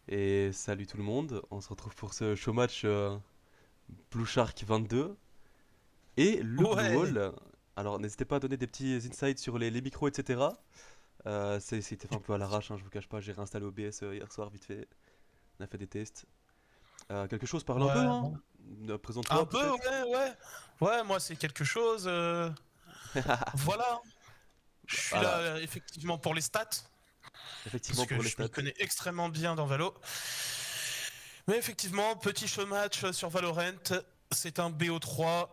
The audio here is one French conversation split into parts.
Et salut tout le monde, on se retrouve pour ce show match Blue Shark 22 et le Blue Ouais, Wall. Alors n'hésitez pas à donner des petits insights sur les micros, etc. C'était fait un peu à l'arrache, hein, je vous cache pas, j'ai réinstallé OBS hier soir vite fait, on a fait des tests. Quelque chose parle un peu, ouais, hein. bon. Un Présente-toi peu, peut-être. ouais, ouais. Ouais, moi c'est quelque chose. Voilà, je suis là Voilà, effectivement pour les stats, parce effectivement que pour les je m'y stats. connais extrêmement bien dans Valo. Mais effectivement, petit show match sur Valorant, c'est un BO3.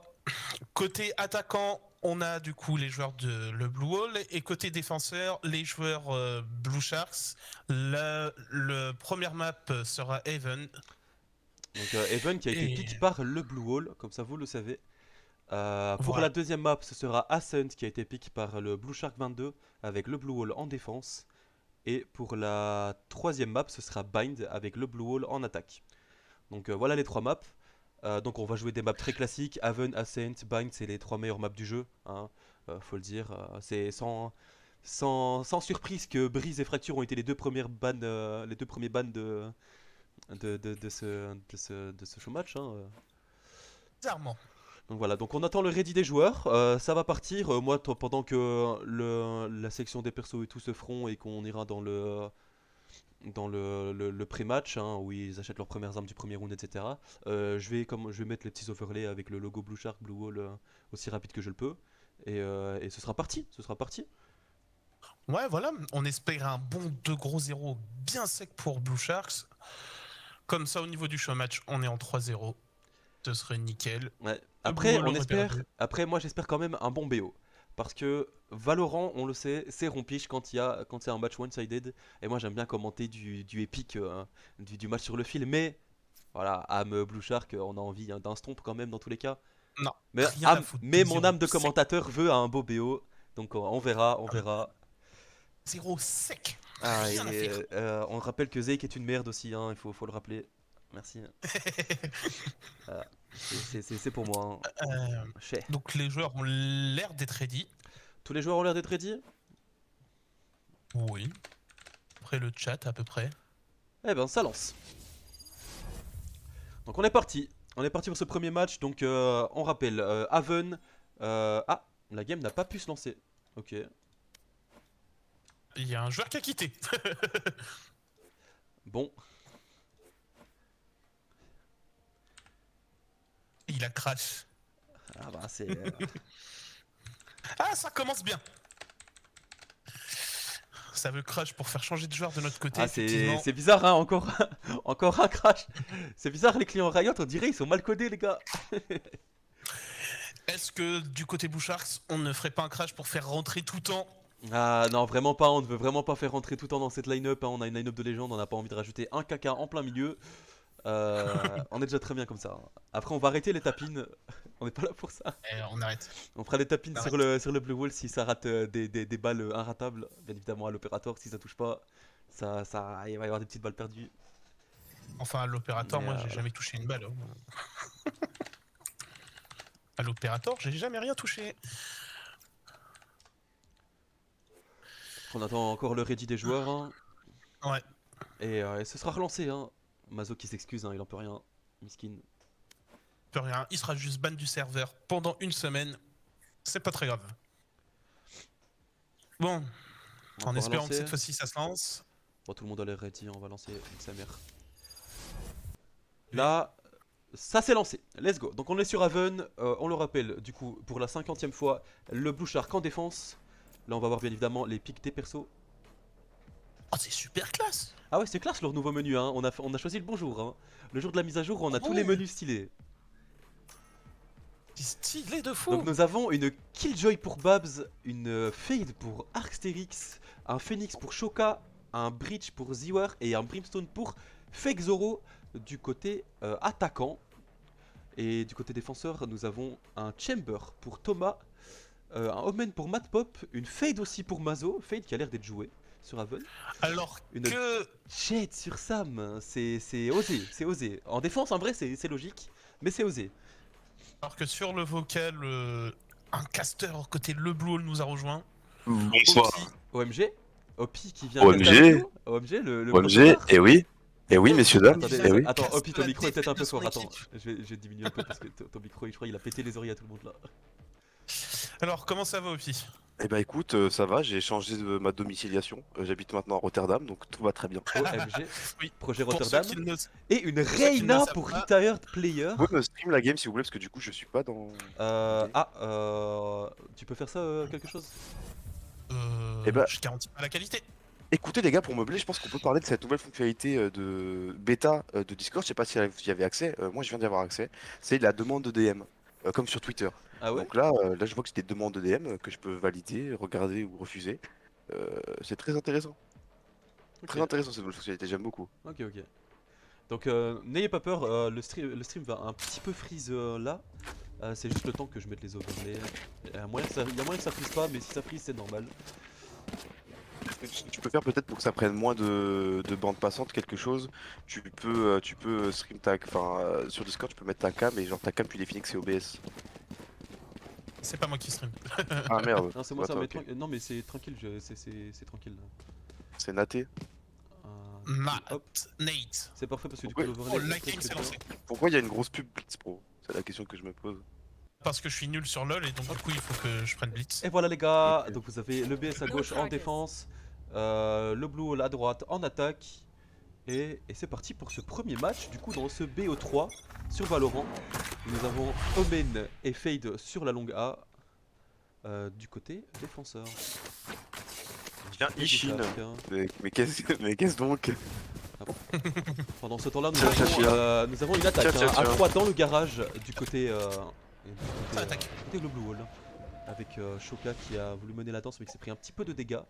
Côté attaquant, on a du coup les joueurs de le Blue Wall, et côté défenseur, les joueurs Blue Sharks. Le première map sera Haven. Donc Even qui a été Et pick par le Blue Wall, comme ça vous le savez. Pour la voilà. deuxième map, ce sera Ascent qui a été pick par le Blue Shark 22 avec le Blue Wall en défense. Et pour la troisième map, ce sera Bind avec le Blue Wall en attaque. Donc voilà les trois maps. Donc on va jouer des maps très classiques. Haven, Ascent, Bind, c'est les trois meilleures maps du jeu, hein, faut le dire. C'est sans surprise que Breeze et Fracture ont été les deux premiers bans de ce show match, hein. Bizarrement. Donc voilà, donc on attend le ready des joueurs, ça va partir. Moi, pendant que la section des persos et tout se feront et qu'on ira dans le pré-match, hein, où ils achètent leurs premières armes du premier round, etc. Je vais mettre les petits overlays avec le logo Blue Shark, Blue Wall aussi rapide que je le peux. Et ce sera parti, ce sera parti. Ouais, voilà, on espère un bon 2 gros 0 bien sec pour Blue Sharks. Comme ça, au niveau du show match, on est en 3-0. Ce serait nickel. Ouais. Le Blue Après, Wall on aurait espère. perdu. Après, moi, j'espère quand même un bon BO. Parce que Valorant, on le sait, c'est rompiche quand il y a un match one-sided. Et moi, j'aime bien commenter du épique, du match sur le fil. Mais voilà, âme Blue Shark, on a envie hein, d'un stomp quand même dans tous les cas. Non, Mais, rien à foutre. mais mon 2-0 âme de sec. commentateur veut un beau BO. Donc on verra, on Ah, mais verra. 0 sec. Ah, Rien à faire. et on rappelle que Zeke est une merde aussi, hein, il faut le rappeler. Merci. Voilà. C'est pour moi, hein. Euh, Chais. donc les joueurs ont l'air d'être ready. Tous les joueurs ont l'air d'être ready. Oui. Après le chat à peu près. Eh ben, ça lance. Donc on est parti. On est parti pour ce premier match. Donc on rappelle, Haven. Ah, la game n'a pas pu se lancer. Ok. Il y a un joueur qui a quitté. Bon. Il a crash. Ah bah c'est... Ah, ça commence bien. Ça veut crash pour faire changer de joueur de notre côté, Ah c'est effectivement. c'est bizarre, hein, encore, encore un crash. C'est bizarre, les clients Riot, on dirait ils sont mal codés, les gars. Est-ce que du côté Bouchards, on ne ferait pas un crash pour faire rentrer tout le temps? Ah non, vraiment pas, on ne veut vraiment pas faire rentrer tout le temps dans cette line-up, hein. On a une line-up de légende, on n'a pas envie de rajouter un caca en plein milieu. On est déjà très bien comme ça, hein. Après on va arrêter les tapines, on n'est pas là pour ça. On arrête. On fera des tapines On sur arrête. le Blue Wall si ça rate des balles inratables, bien évidemment à l'opérateur, si ça touche pas, il va y avoir des petites balles perdues. Enfin, à l'opérateur, Mais moi, j'ai voilà. jamais touché une balle, hein. À l'opérateur, j'ai jamais rien touché. On attend encore le ready des joueurs, hein. Ouais, Et ce sera relancé, hein. Mazo qui s'excuse, hein, il en peut rien. Miskin. peut rien. Il sera juste ban du serveur pendant une semaine. C'est pas très grave. Bon, On va en pouvoir espérant que lancer. cette fois-ci ça se lance. Bon, tout le monde a l'air ready, on va lancer une sa mère. Oui. Là, ça s'est lancé. Let's go. Donc on est sur Haven, on le rappelle, du coup, pour la 50e fois, le Blue Shark en défense. Là, on va voir bien évidemment les pics des persos. Oh, c'est super classe. Ah ouais, c'est classe leur nouveau menu, hein. On a choisi le bon jour, hein. Le jour de la mise à jour, on Oh a tous les ouais, menus stylés. c'est stylé de Donc fou. nous avons une Killjoy pour Babs, une Fade pour Arcsterix, un Phoenix pour Shoka, un Breach pour Ziwar et un Brimstone pour Fake Zoro du côté attaquant. Et du côté défenseur, nous avons un Chamber pour Thomas, un Omen pour Matpop, une Fade aussi pour Mazo, Fade qui a l'air d'être joué sur Haven, Alors une que, Jet sur Sam, c'est osé, c'est osé. En défense, en vrai, c'est logique, mais c'est osé. alors que sur le vocal, un caster côté Le Blue Hole nous a rejoint. Bonsoir. Opi, OMG, Opi qui vient caster avec OMG, nous, OMG le OMG, crossover. et oui. Et oui, messieurs, dames, Attendez, et oui. attends, Hopi, ton La micro est peut-être un peu défaite de son fort. Attends, équipe. je vais diminuer un peu parce que ton micro, je crois, il a pété les oreilles à tout le monde là. Alors, comment ça va, Opi? Eh ben écoute, ça va, j'ai changé de ma domiciliation. J'habite maintenant à Rotterdam, donc tout va très bien. OMG, Oui, projet pour ceux Rotterdam. qui ne, Et une pour ceux qui ne le Reina savent pour pas, Retired Player. Vous pouvez me stream la game si vous voulez, parce que du coup je suis pas dans... Ok. Tu peux faire ça, quelque chose? Eh ben, je garantis pas la qualité. écoutez les gars, pour meubler, je pense qu'on peut parler de cette nouvelle fonctionnalité de bêta de Discord. Je sais pas si vous y avez accès. Moi, je viens d'y avoir accès. C'est la demande de DM, comme sur Twitter. Ah ouais? Donc là, je vois que c'est des demandes de DM que je peux valider, regarder ou refuser. C'est très intéressant. Ok, Très intéressant cette nouvelle fonctionnalité. J'aime beaucoup. ok. Donc n'ayez pas peur, le stream va un petit peu freeze là. C'est juste le temps que je mette les overlays. Il y a moyen que ça freeze pas, mais si ça freeze, c'est normal. Tu peux faire peut-être pour que ça prenne moins de bande passante quelque chose. Tu peux stream ta, enfin sur Discord, tu peux mettre ta cam et genre ta cam tu définis que c'est OBS. C'est pas moi qui stream. Ah merde. Non, c'est moi ça, Attends, mais ok. non, mais c'est tranquille, c'est tranquille là. C'est naté. Hop, Nate. c'est parfait parce que du coup Pourquoi, l'overlay Oh, la est très game très s'est bien. lancée. pourquoi il y a une grosse pub Blitz Pro? C'est la question que je me pose. Parce que je suis nul sur LoL et donc du coup il faut que je prenne Blitz. Et voilà les gars, Ok. donc vous avez le BS à gauche en défense, le blue wall à droite en attaque. Et c'est parti pour ce premier match, du coup dans ce BO3 sur Valorant. Nous avons Omen et Fade sur la longue A, du côté défenseur. Tiens, Et Ishin. Bouchard, tiens. Mais qu'est-ce donc? Pendant ce temps-là, Tiens, nous avons une attaque Tiens, hein, à 3 dans le garage du côté, Attaque. du côté le blue wall. Avec Shoka qui a voulu mener la danse mais qui s'est pris un petit peu de dégâts.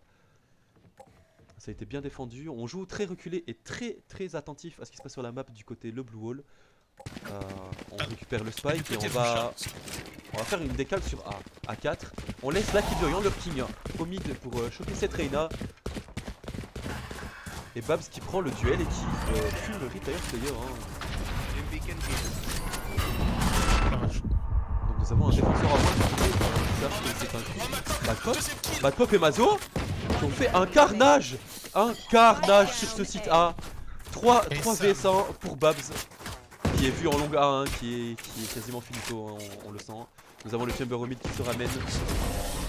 Ça a été bien défendu. On joue très reculé et très très attentif à ce qui se passe sur la map du côté le blue wall. On récupère le spike et on va faire une décale sur A. A4. On laisse la Kiburian leur king au mid pour choper cette Reina. Et Babs qui prend le duel et qui fume le Retire Player. Donc nous avons un défenseur à moins qui sache que c'est un Bad Pop et Mazo qui ont fait un carnage. Un carnage sur ce site A. 3 vs1 pour Babs qui est vu en longue A1, qui est quasiment finito, hein, on le sent. Nous avons le Chamber au mid qui se ramène.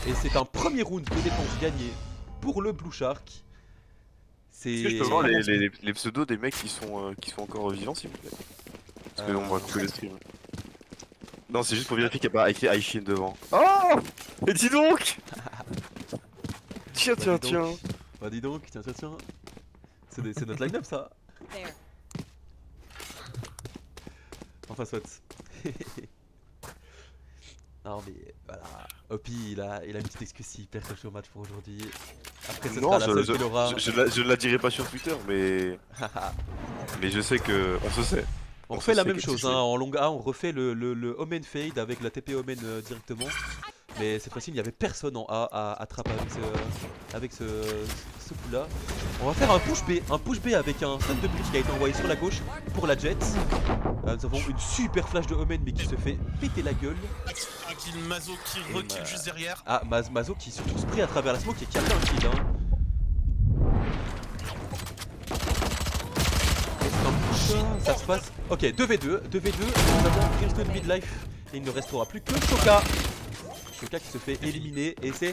Et c'est un premier round de défense gagné pour le Blue Shark. Est-ce que je peux voir les pseudos des mecs qui sont encore vivants s'il vous plaît? Parce que on va couper le stream. Non, c'est juste pour vérifier qu'il n'y a pas écrit Aishin devant. Oh! Mais dis donc! Tiens. Bah dis donc, tiens. C'est notre line-up ça. Enfin soit. Non mais voilà, Hopi il a une petite excuse s'il perd quelque chose au match pour aujourd'hui. Après ce Non, sera la seule qu'il aura. je ne la dirai pas sur Twitter, mais je sais que on se sait. On refait la même que chose tu hein, en longue A, on refait le Omen Fade avec la TP Omen directement. Mais cette fois-ci il n'y avait personne en A à attraper avec ce coup là. On va faire un push B avec un stun de bridge qui a été envoyé sur la gauche pour la Jet. Nous avons une super flash de Omen mais qui se fait péter la gueule. Un kill Mazo qui recule juste derrière. Ah, Mazo qui surtout se prie à travers la smoke et qui a fait un kill hein. Ça se passe. Ok, 2v2, nous avons Brimstone midlife et il ne restera plus que Shoka. Shoka qui se fait éliminer et c'est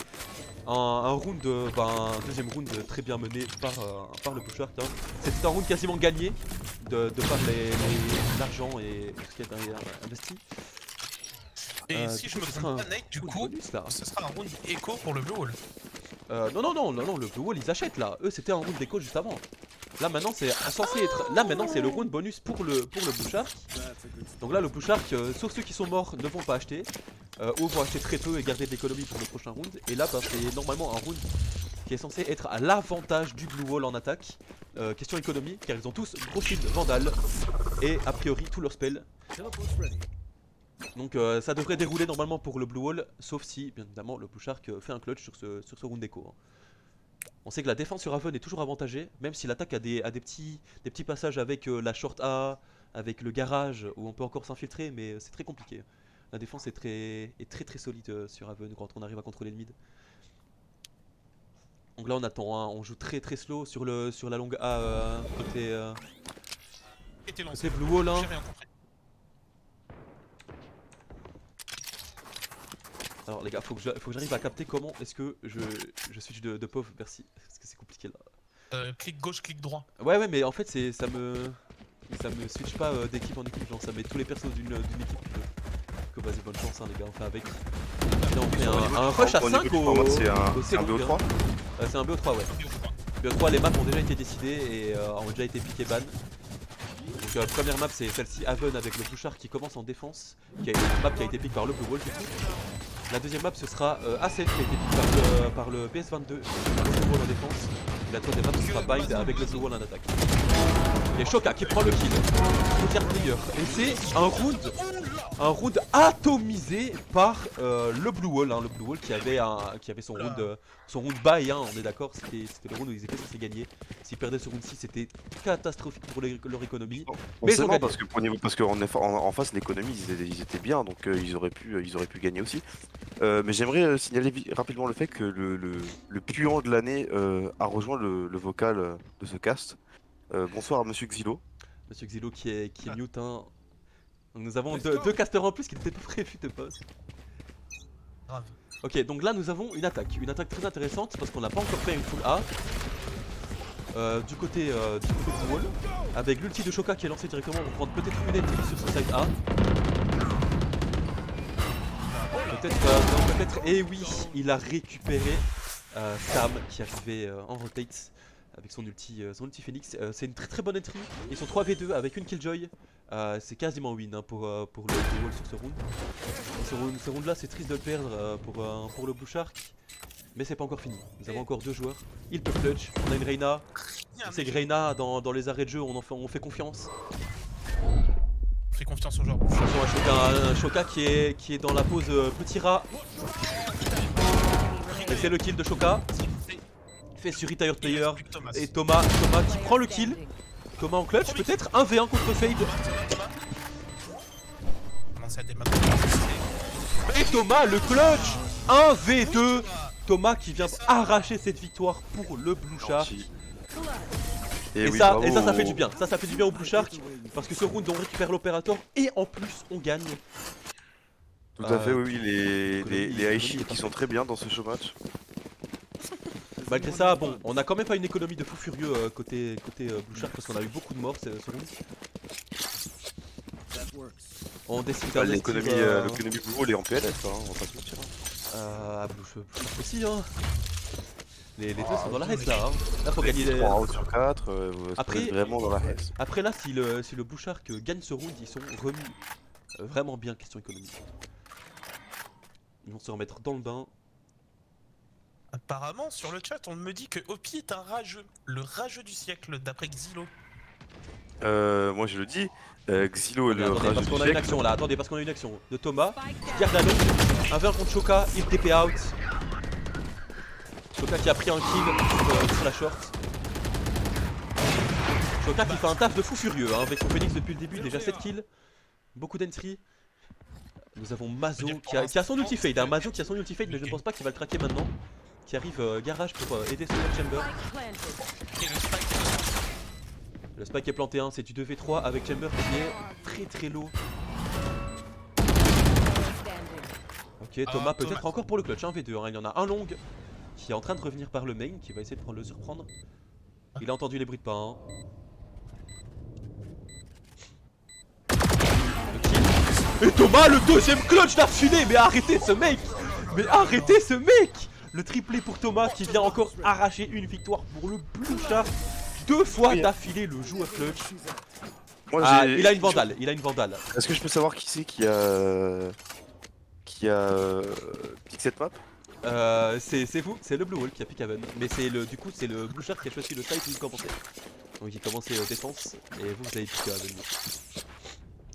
un round, un deuxième round très bien mené par le Bouchard. Hein. C'était un round quasiment gagné de par l'argent et tout ce qui a été investi. Et si je me trompe pas, Nate, du coup, bonus, là. ce sera un round écho pour le Blue Wall. Non, le Blue Wall ils achètent là. Eux c'était un round d'écho juste avant. Là maintenant c'est censé être. Là maintenant c'est le round bonus pour le Bouchard. Donc là le Bouchard, sauf ceux qui sont morts, ne vont pas acheter. Ou vont acheter très peu et garder de l'économie pour le prochain round. Et là c'est normalement un round qui est censé être à l'avantage du Blue Wall en attaque. Question économie, car ils ont tous gros shield Vandal et a priori tous leurs spells. Donc ça devrait dérouler normalement pour le Blue Wall, sauf si bien évidemment le Blue Shark fait un clutch sur ce round d'écho. Hein. On sait que la défense sur Haven est toujours avantagée, même si l'attaque a des petits passages avec la short A, avec le garage où on peut encore s'infiltrer, mais c'est très compliqué. La défense est très solide sur Haven quand on arrive à contrôler le mid. Donc là on attend, hein, on joue très slow sur la longue A été lancé. C'est Blue Wall, hein. J'ai rien compris. Alors les gars, faut que j'arrive à capter comment est-ce que je switch de pauvre, merci, parce que c'est compliqué là. Clic gauche, clic droit. Ouais mais en fait ça me switch pas d'équipe en équipe, genre ça met tous les persos d'une équipe que vas-y bonne chance hein les gars, on fait avec. Là on fait un rush à 5 au C'est un C-Round, BO3 c'est un BO3 ouais. BO3 les maps ont déjà été décidées et ont déjà été piquées ban. Donc première map c'est celle-ci, Haven avec le Bouchard qui commence en défense, qui a une map qui a été piquée par le Blue Wall du coup. La deuxième map ce sera A7 qui a été piquée par le BS22, le Blue Wall en défense. Et la troisième map ce sera Bind avec le Blue Wall en attaque. Et Shoka qui prend le kill, Frontier Player. Et c'est un round atomisé par le Blue Wall, hein, le Blue Wall qui avait son round bye, hein, on est d'accord, c'était le round où ils étaient censés gagner. S'ils perdaient ce round-ci, c'était catastrophique pour leur économie. Mais ils ont gagné. Parce qu'en face l'économie ils étaient bien, donc ils auraient pu gagner aussi. Mais j'aimerais signaler rapidement le fait que le puant de l'année a rejoint le vocal de ce cast. Bonsoir à Monsieur Xilo. Monsieur Xilo qui est mute, hein. Donc nous avons deux casters en plus qui n'étaient pas prévus de base. Grave. Ok, donc là nous avons une attaque très intéressante parce qu'on n'a pas encore fait une full A. Du côté du wall, avec l'ulti de Shoka qui est lancé directement pour prendre peut-être une entry sur ce side A. Peut-être, et oui, il a récupéré Sam qui arrivait en rotate avec son ulti Phoenix. C'est une très bonne entry, ils sont 3v2 avec une Killjoy. C'est quasiment win hein, pour le wall sur ce round. Ce round là c'est triste de le perdre pour le Blue Shark. Mais c'est pas encore fini, nous avons encore deux joueurs. Il peut clutch, on a une Reyna. C'est Reyna dans les arrêts de jeu, on fait confiance. On fait confiance aux joueurs. Attention à un Shoka qui est dans la pose petit rat. Et c'est le kill de Shoka. Fait sur Retired Player. Et Thomas qui prend le kill. Thomas en clutch, peut-être 1v1 contre Fade. Et Thomas le clutch 1v2. Thomas qui vient arracher cette victoire pour le Blue Shark. Et ça fait du bien. Ça fait du bien au Blue Shark. Parce que ce round on récupère l'opérateur et en plus on gagne. Tout à fait, oui, les Aichi qui sont très bien dans ce show match. Malgré ça, bon, on a quand même pas une économie de fou furieux côté Blue Shark parce qu'on a eu beaucoup de morts ce round. On décide d'investir. L'économie Blue Wall est en PLS, hein, on va pas se mentir. Blue Shark aussi, hein. Les deux sont dans la race là, hein. Là faut gagner les 3 sur 4, après, vraiment dans la race. Après là, si le Blue Shark gagne ce round, ils sont remis vraiment bien question économique. Ils vont se remettre dans le bain. Apparemment, sur le chat, on me dit que Opi est un rageux, le rageux du siècle, d'après Xilo. Moi je le dis, Xilo est le rageux parce du qu'on a une siècle. action là, attendez, parce qu'on a une action de Thomas qui garde la longue, un 20 contre Shoka, il TP out. Shoka qui a pris un kill sur la short. Shoka qui fait un taf de fou furieux hein, avec son Phoenix depuis le début, déjà 7 kills, beaucoup d'entry. Nous avons Mazo qui a son ulti fade, hein. Mazo qui a son ulti fade mais je ne pense pas qu'il va le traquer maintenant. Qui arrive garage pour aider son Chamber. Le spike est planté, hein. C'est du 2v3 avec Chamber qui est très low. Ok, Thomas peut-être encore pour le clutch, 1v2, hein. Il y en a un long qui est en train de revenir par le main, qui va essayer de le surprendre. Il a entendu les bruits de pas, hein. Et Thomas le deuxième clutch d'affilée. Mais arrêtez ce mec. Mais arrêtez ce mec. Le triplé pour Thomas qui vient encore arracher une victoire pour le Blue Shark. 2 fois d'affilée le joueur clutch. Il a une vandale, Est-ce que je peux savoir qui c'est qui a piqué cette map? C'est vous, c'est le Blue Wall qui a piqué Haven. Mais du coup c'est le Blue Shark qui a choisi le side où il commençait. Donc il commençait défense et vous avez piqué Haven.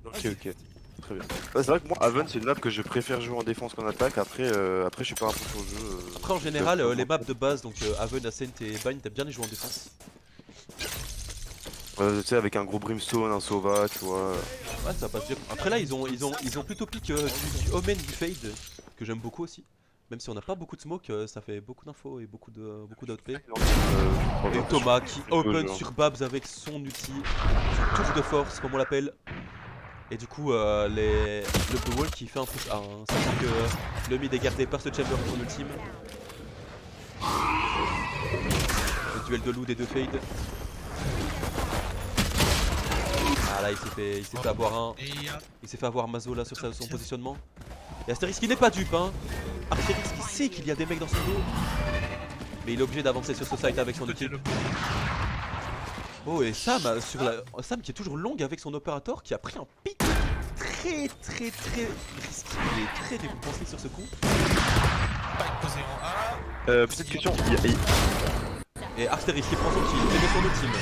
Ok. Très bien. C'est vrai que moi, Haven, c'est une map que je préfère jouer en défense qu'en attaque. Après, je suis pas un peu sur le jeu. Après, en général, les maps de base, donc Haven, Ascent et Bind, t'as bien les jouer en défense. Tu sais, avec un gros Brimstone, un Sova, tu vois. Ouais, ça passe bien. Après, là, ils ont plutôt piqué du Omen, du Fade, que j'aime beaucoup aussi. Même si on n'a pas beaucoup de smoke, ça fait beaucoup d'infos et beaucoup d'outplay. Euh, Et Thomas qui open genre. sur Babs avec son ulti, son tour de force comme on l'appelle. Et du coup le Blue Wall qui fait un push A, hein, sachant que le mid est gardé par ce Chamber en ultime. Le duel de loup des deux fades. Ah là il s'est fait avoir un. Il s'est fait avoir Mazo là sur son positionnement. Et Astérix qui n'est pas dupe hein. Astérix qui sait qu'il y a des mecs dans son dos. Mais il est obligé d'avancer sur ce site avec son équipe. Oh et Sam Sam qui est toujours longue avec son opérateur qui a pris un pic très risqué. Il est très décompensé sur ce coup. Posé en A. Petite question. Et Arcteris qui prend son kill, qui met son ultime.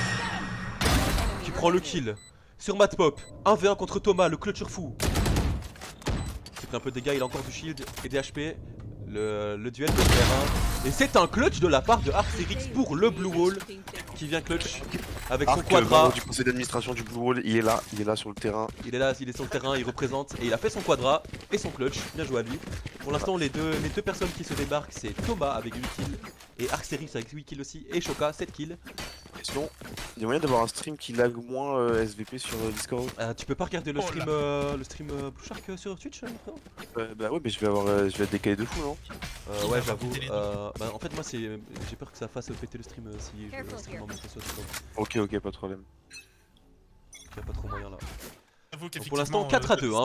Qui prend le kill sur Matpop. 1v1 contre Thomas, le clutcher fou. Qui prend un peu de dégâts, il a encore du shield et des HP. Le duel de terrain. Et c'est un clutch de la part de Arcteris pour le Blue Wall. Qui vient clutch avec son quadra. Du conseil d'administration du Blue Wall, il est là sur le terrain. Il est là, il est sur le terrain, il représente et il a fait son quadra et son clutch. Bien joué à lui. Pour l'instant, les deux personnes qui se débarquent, c'est Thomas avec 8 kills et Arcteris avec 8 kills aussi et Shoka 7 kills. Question, il y a moyen d'avoir un stream qui lag moins SVP sur Discord? Tu peux pas regarder le stream Blue Shark sur Twitch Bah ouais, mais je vais être décalé de fou, non? Ouais, j'avoue. Bah, en fait, moi, j'ai peur que ça fasse péter le stream si je stream en même temps sur Discord. Ok, pas de problème. Il y a pas trop moyen là. Donc, pour Pour l'instant, 4 à 2 hein,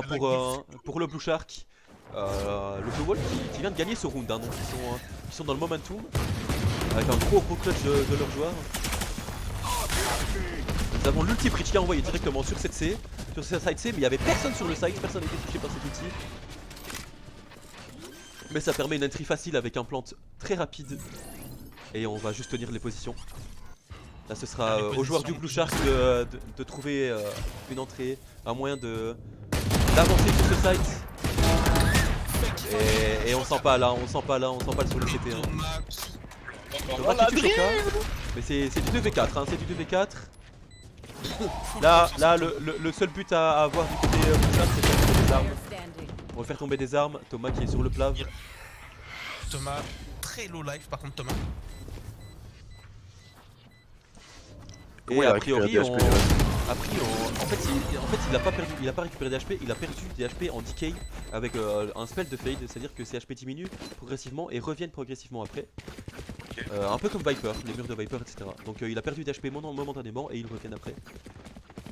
pour le Blue Shark. Le Blue Wall qui vient de gagner ce round, hein, donc ils sont dans le momentum. Avec un gros clutch de leurs joueurs. Nous avons l'ulti bridge qui a envoyé directement sur cette C, sur ce side C, mais il n'y avait personne sur le side, personne n'était touché par cet ulti. Mais ça permet une entry facile avec un plant très rapide. Et on va juste tenir les positions. Là ce sera aux joueurs du Blue Shark de trouver une entrée, un moyen d'avancer sur ce site. Et on sent pas là, on sent pas sur le CT. Hein. Thomas qui tue Shoka, mais c'est du 2v4, hein, c'est du 2v4. Là le seul but à avoir du côté Blue Shark, c'est de faire tomber des armes. On va faire tomber des armes, Thomas qui est sur le plat. Thomas, très low life par contre Thomas. Et a priori, en fait il a pas perdu, il a pas récupéré des HP, il a perdu des HP en decay avec un spell de fade, c'est-à-dire que ses HP diminuent progressivement et reviennent progressivement après. Un peu comme Viper, les murs de Viper, etc. Donc il a perdu des HP momentanément et ils reviennent après.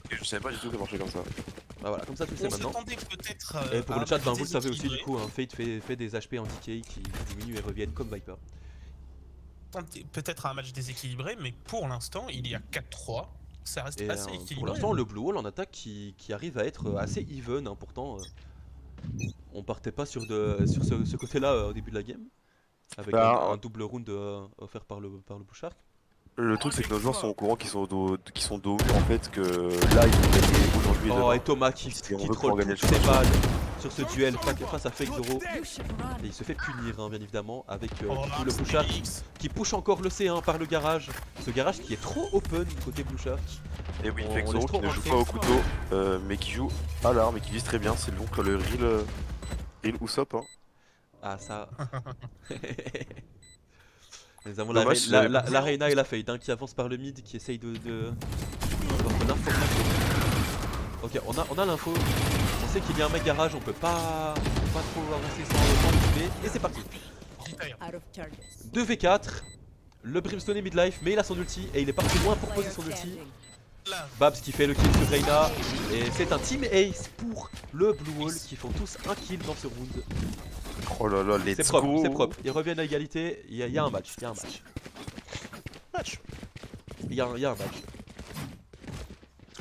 Je savais pas du tout que ça marchait comme ça. Bah voilà, comme ça tu le sais maintenant. Peut-être. Et pour le chat, vous le savez aussi du coup, hein, Fade fait des HP en decay qui diminuent et reviennent comme Viper. Peut-être un match déséquilibré, mais pour l'instant il y a 4-3. Ça reste assez équilibré. Pour l'instant, le Blue Wall en attaque qui arrive à être assez even. Hein, pourtant, on partait pas sur ce côté-là au début de la game. Avec un double round offert par le Blue Shark. Le truc c'est que nos joueurs sont au courant qu'ils sont dos au mur en fait, que là ils vont gagner aujourd'hui. Oh et Thomas qui troll toutes ses balles sur ce duel face à Fake Zoro. Et il se fait punir hein, bien évidemment avec du coup, le Blue Shark qui push encore le C1 par le garage. Ce garage qui est trop open du côté Blue Shark. Et oui, Fake Zoro qui ne joue pas au couteau mais qui joue à l'arme et qui vise très bien, c'est donc le Real Usopp hein. Ah ça. Nous avons la Reina et la Fade hein, qui avancent par le mid, qui essaye de l'information. Ok, on a l'info. On sait qu'il y a un mec garage, on peut pas trop avancer sans le tuer. Et c'est parti. 2v4. Le Brimstone est midlife, mais il a son ulti et il est parti loin pour poser son ulti. Babs qui fait le kill sur Reina. Et c'est un team ace pour le Blue Wall qui font tous un kill dans ce round. Oh là là, c'est propre, c'est propre. Ils reviennent à égalité, il y a un match, il y a un match.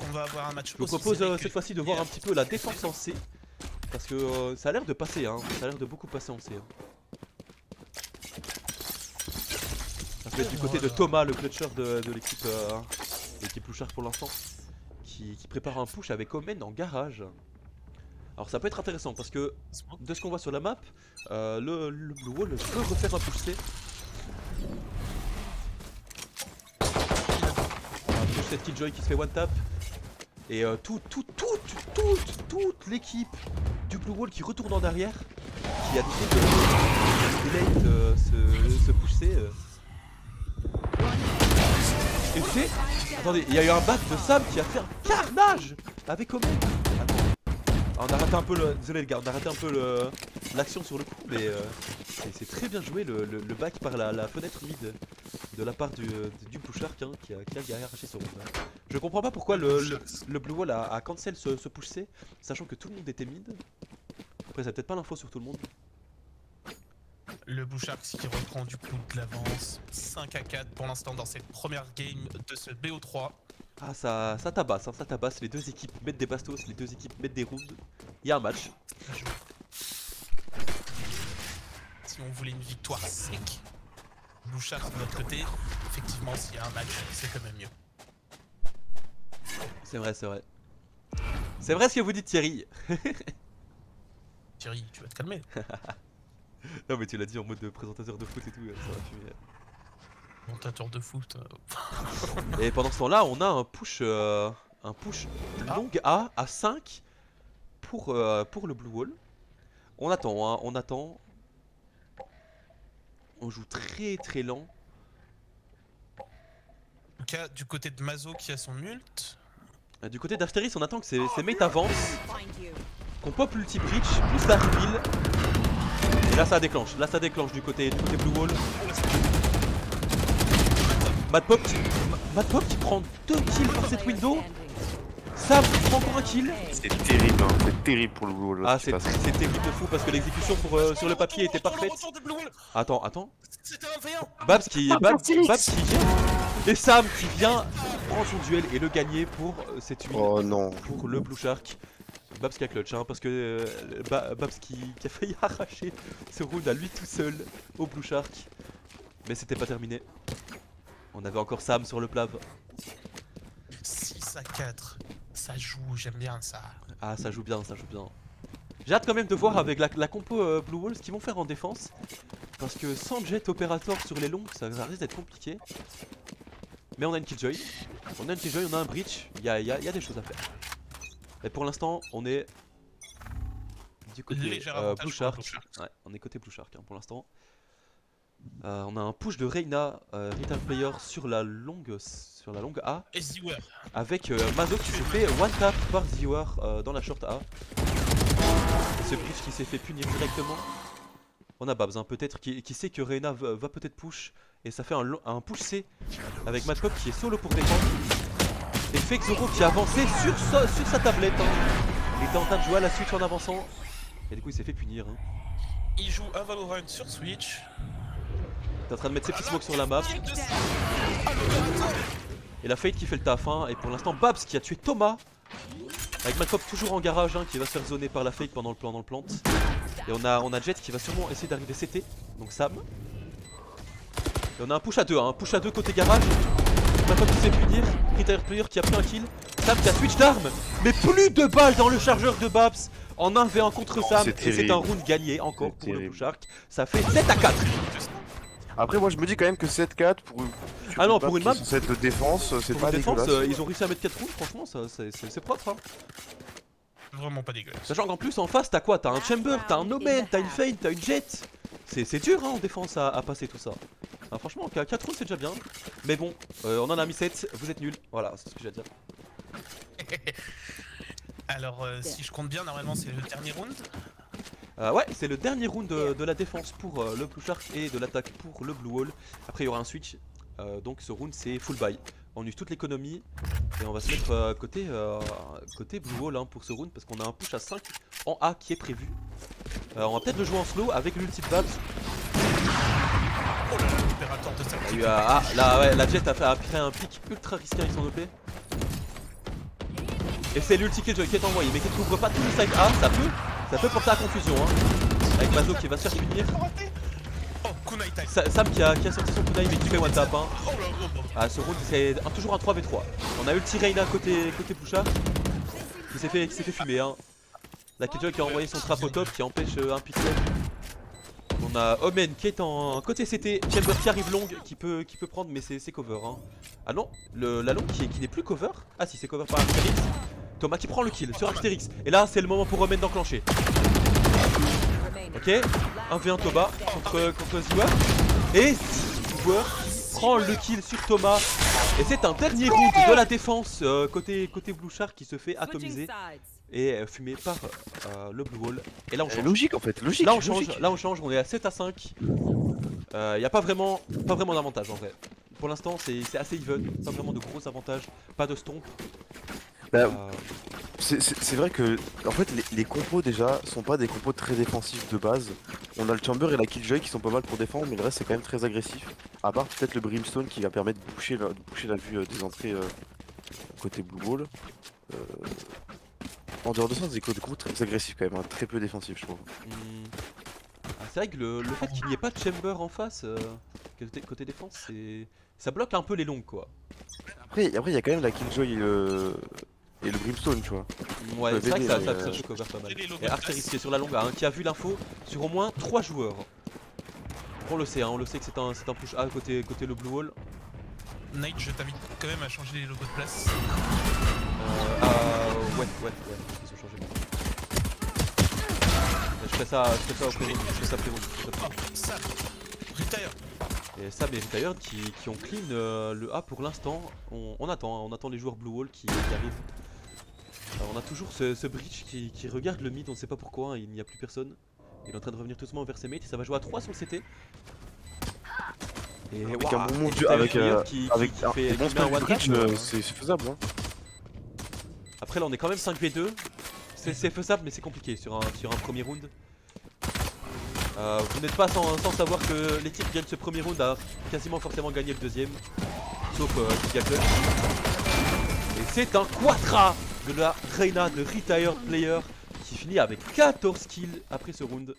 On va avoir un match. Je vous propose cette fois-ci de voir un petit peu la défense en C. Parce que ça a l'air de passer, hein. Ça a l'air de beaucoup passer en C. Ça peut être du côté de Thomas, le clutcher de l'équipe Blue Shark pour l'instant. Qui prépare un push avec Omen en garage. Alors ça peut être intéressant parce que de ce qu'on voit sur la map, le Blue Wall peut refaire un push C. Un push cette Killjoy qui se fait one tap. Et toute l'équipe du Blue Wall qui retourne en arrière. qui a décidé de delay ce push C. Et c'est... Attendez, il y a eu un back de Sam qui a fait un carnage avec Omen. Attends. Ah, on a raté un peu le... Désolé les gars, on a raté un peu l'action sur le coup, mais c'est très bien joué le back par la fenêtre mid de la part du Blue Shark hein, qui a arraché son round. Je comprends pas pourquoi le Blue Wall a cancel ce push C, sachant que tout le monde était mid. Après, ça peut-être pas l'info sur tout le monde. Le Blue Shark qui reprend du coup de l'avance. 5-4 pour l'instant dans cette première game de ce BO3. Ah, ça tabasse, hein, ça tabasse. Les deux équipes mettent des bastos, les deux équipes mettent des rounds. Il y a un match. Si on voulait une victoire sec, Blue Shark de notre côté, effectivement, s'il y a un match, c'est quand même mieux. C'est vrai, c'est vrai. C'est vrai ce que vous dites, Thierry. Thierry, tu vas te calmer. Non, mais tu l'as dit en mode de présentateur de foot et tout, ça va fumer. Montateur de foot. Et pendant ce temps-là, on a un push long A à 5 pour le Blue Wall. On attend, hein, on attend. On joue très très lent. En tout cas, du côté de Mazo qui a son ult. Du côté d'Asteris, on attend que ses mates avancent. Qu'on pop l'ulti breach, plus la reveal. Et là ça déclenche du côté Blue Wall. Mad Pop qui prend 2 kills par cette window. Sam qui prend encore un kill. C'est terrible, hein. C'est terrible pour le Blue Wall. Ah, c'est terrible de fou parce que l'exécution sur le papier était parfaite. Attends. C'était un V1. Babs qui vient. Et Sam qui vient prendre son duel et le gagner pour cette win. Oh non. Pour le Blue Shark. Babs qui a clutch, hein, parce que Babs qui a failli arracher ce round à lui tout seul au Blue Shark. Mais c'était pas terminé. On avait encore Sam sur le plave. 6-4. Ça joue, j'aime bien ça. Ah, ça joue bien, ça joue bien. J'ai hâte quand même de voir avec la compo Blue Wall ce qu'ils vont faire en défense. Parce que sans jet opérateur sur les longs, ça risque d'être compliqué. Mais on a une Killjoy. On a un breach. Il y a des choses à faire. Et pour l'instant, on est du côté Blue Shark. Ouais, on est côté Blue Shark hein, pour l'instant. On a un push de Reyna, Retail Player sur la longue A. Et Ziwer. Avec Mazo qui se fait one tap par Ziwer dans la short A. Et ce breach qui s'est fait punir directement. On a Babs hein, peut-être qui sait que Reyna va peut-être push. Et ça fait un push C avec Mad Pop qui est solo pour défendre. Et Fake Zoro qui a avancé sur sa tablette. Hein. Il était en train de jouer à la Switch en avançant. Et du coup il s'est fait punir. Hein. Il joue à Valorant sur Switch. Il est en train de mettre ses petits smokes sur la map. Et la Fate qui fait le taf. Hein. Et pour l'instant Babs qui a tué Thomas. Avec Mad Pop toujours en garage hein, qui va se faire zoner par la Fate pendant le plant. Et on a Jet qui va sûrement essayer d'arriver CT. Donc Sam. Et on a un push à 2, hein, un push à 2 côté garage. Mad Pop qui se fait punir. Retail Player qui a pris un kill. Sam qui a switch d'armes. Mais plus de balles dans le chargeur de Babs. En 1v1 contre Sam. Et c'est un round gagné encore pour le Blue Shark. Ça fait 7-4. Après moi je me dis quand même que 7-4 pour une map cette défense, c'est pas dégueulasse. Ils ont réussi à mettre 4 rounds, franchement c'est propre hein. Vraiment pas dégueulasse. Sachant qu'en plus en face t'as quoi? T'as un Chamber, t'as un Omen, t'as une Feint, t'as une Jet. C'est dur hein, en défense à passer tout ça. Ah, franchement 4 rounds c'est déjà bien. Mais bon, on en a mis 7, vous êtes nuls. Voilà, c'est ce que j'ai à dire. Alors si je compte bien, normalement c'est le dernier round. Ouais, c'est le dernier round de la défense pour le Blue Shark et de l'attaque pour le Blue Wall. Après il y aura un switch, donc ce round c'est full buy. On use toute l'économie et on va se mettre côté Blue Wall hein, pour ce round parce qu'on a un push à 5 en A qui est prévu. On va peut-être le jouer en slow avec l'ulti de Babs. Oh là là, l'opérateur de sa là ouais, la Jet a pris un pic ultra risqué avec son OP. Et c'est l'ulti Killjoy qui est envoyé mais qui ne couvre pas tout le side A, ça peut porter à confusion hein. Avec Mazo qui va se faire punir. Oh, kunai time. Sam qui a sorti son kunai mais qui fait one tap hein. Ah ce round c'est toujours un 3v3. On a ulti Reyna côté Blue Shark qui s'est fait fumer hein. La Killjoy qui a envoyé son trap au top qui empêche un pixel. On a Omen qui est en côté CT, Chamber qui arrive long qui peut prendre mais c'est cover hein. Ah non, la long qui n'est plus cover. Ah si c'est cover par Asterix. Thomas qui prend le kill sur Asterix. Et là c'est le moment pour Omen d'enclencher. Ok, 1v1 Thomas contre Ziwa. Et Ziwa prend le kill sur Thomas. Et c'est un dernier round de la défense côté Blue Shark qui se fait atomiser et fumé par le Blue Wall. Et là on change. Logique en fait, logique. Là on change, on est à 7 à 5. Y a pas vraiment d'avantage en vrai. Pour l'instant c'est assez even, pas vraiment de gros avantages, pas de stomp. Bah, c'est vrai que en fait les compos déjà sont pas des compos très défensifs de base. On a le Chamber et la Killjoy qui sont pas mal pour défendre, mais le reste c'est quand même très agressif. À part peut-être le Brimstone qui va permettre de boucher la vue des entrées côté Blue Wall. En dehors de ça, c'est des compos très agressifs quand même, hein, très peu défensifs je trouve. C'est vrai que le fait qu'il n'y ait pas de Chamber en face, côté défense, ça bloque un peu les longues quoi. Après il y a quand même la Killjoy et le Brimstone, tu vois. Ouais, c'est vrai que ça mais, se cover pas mal. Et Arcteryx qui est sur la longue, hein, qui a vu l'info sur au moins 3 joueurs. On le sait, hein, on le sait que c'est un push A côté le Blue Wall. Nate, je t'invite quand même à changer les logos de place. Ouais, ils ont changé. Je ferai ça au pré-round, je ferai ça pré-round. Sam, retire. Et Sam et Retired qui ont clean le A pour l'instant. On attend les joueurs Blue Wall qui arrivent. Alors, on a toujours ce Breach qui regarde le mid, on ne sait pas pourquoi, il n'y a plus personne. Il est en train de revenir tout doucement vers ses mates et ça va jouer à 3 sur le CT. Et avec un bon move avec un one Breach, tap, c'est faisable. Hein. Après là on est quand même 5v2. C'est faisable mais c'est compliqué sur un premier round. Vous n'êtes pas sans savoir que l'équipe qui gagne ce premier round a quasiment forcément gagné le deuxième. Sauf Giga Clutch. Et c'est un quadra de la Reina de Retired Player qui finit avec 14 kills après ce round.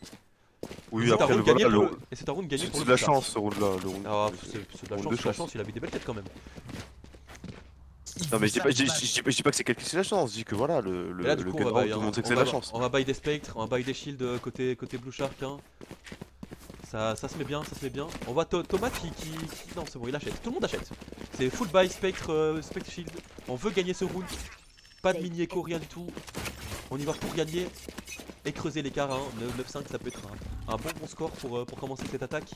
Oui, après le gagné et c'est un round gagné pour c'est le de la Blue Shark. chance ce round là. C'est de la chance, il avait des belles têtes quand même. Non mais je dis pas que c'est calculé c'est la chance, je dis que voilà le là, du coup, tout le monde sait que c'est la chance. On va buy des spectres, on va buy des shields côté Blue Shark. Hein. Ça se met bien, On voit Thomas qui... Non c'est bon, il achète, tout le monde achète. C'est full buy spectre shield. On veut gagner ce round. Pas de mini écho, rien du tout. On y va pour gagner et creuser l'écart. Hein. 9-5 ça peut être un bon score pour commencer cette attaque.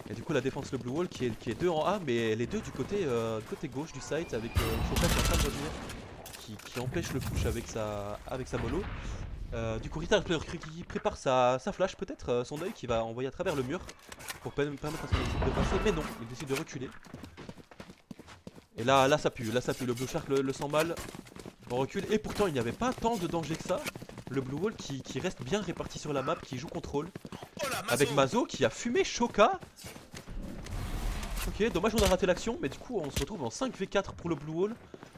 Et du coup la défense le Blue Wall qui est 2 en A, mais les deux du côté gauche du site avec Shoka qui est en train de revenir, qui empêche le push avec sa mollo. Du coup Rita qui prépare sa flash peut-être, son œil qui va envoyer à travers le mur pour permettre à son équipe de passer, mais non, il décide de reculer. Et là ça pue, le Blue Shark le sent mal. On recule et pourtant il n'y avait pas tant de danger que ça. Le Blue Wall qui reste bien réparti sur la map, qui joue contrôle. Avec Mazo qui a fumé Shoka. Ok, dommage on a raté l'action, mais du coup on se retrouve en 5v4 pour le Blue Wall.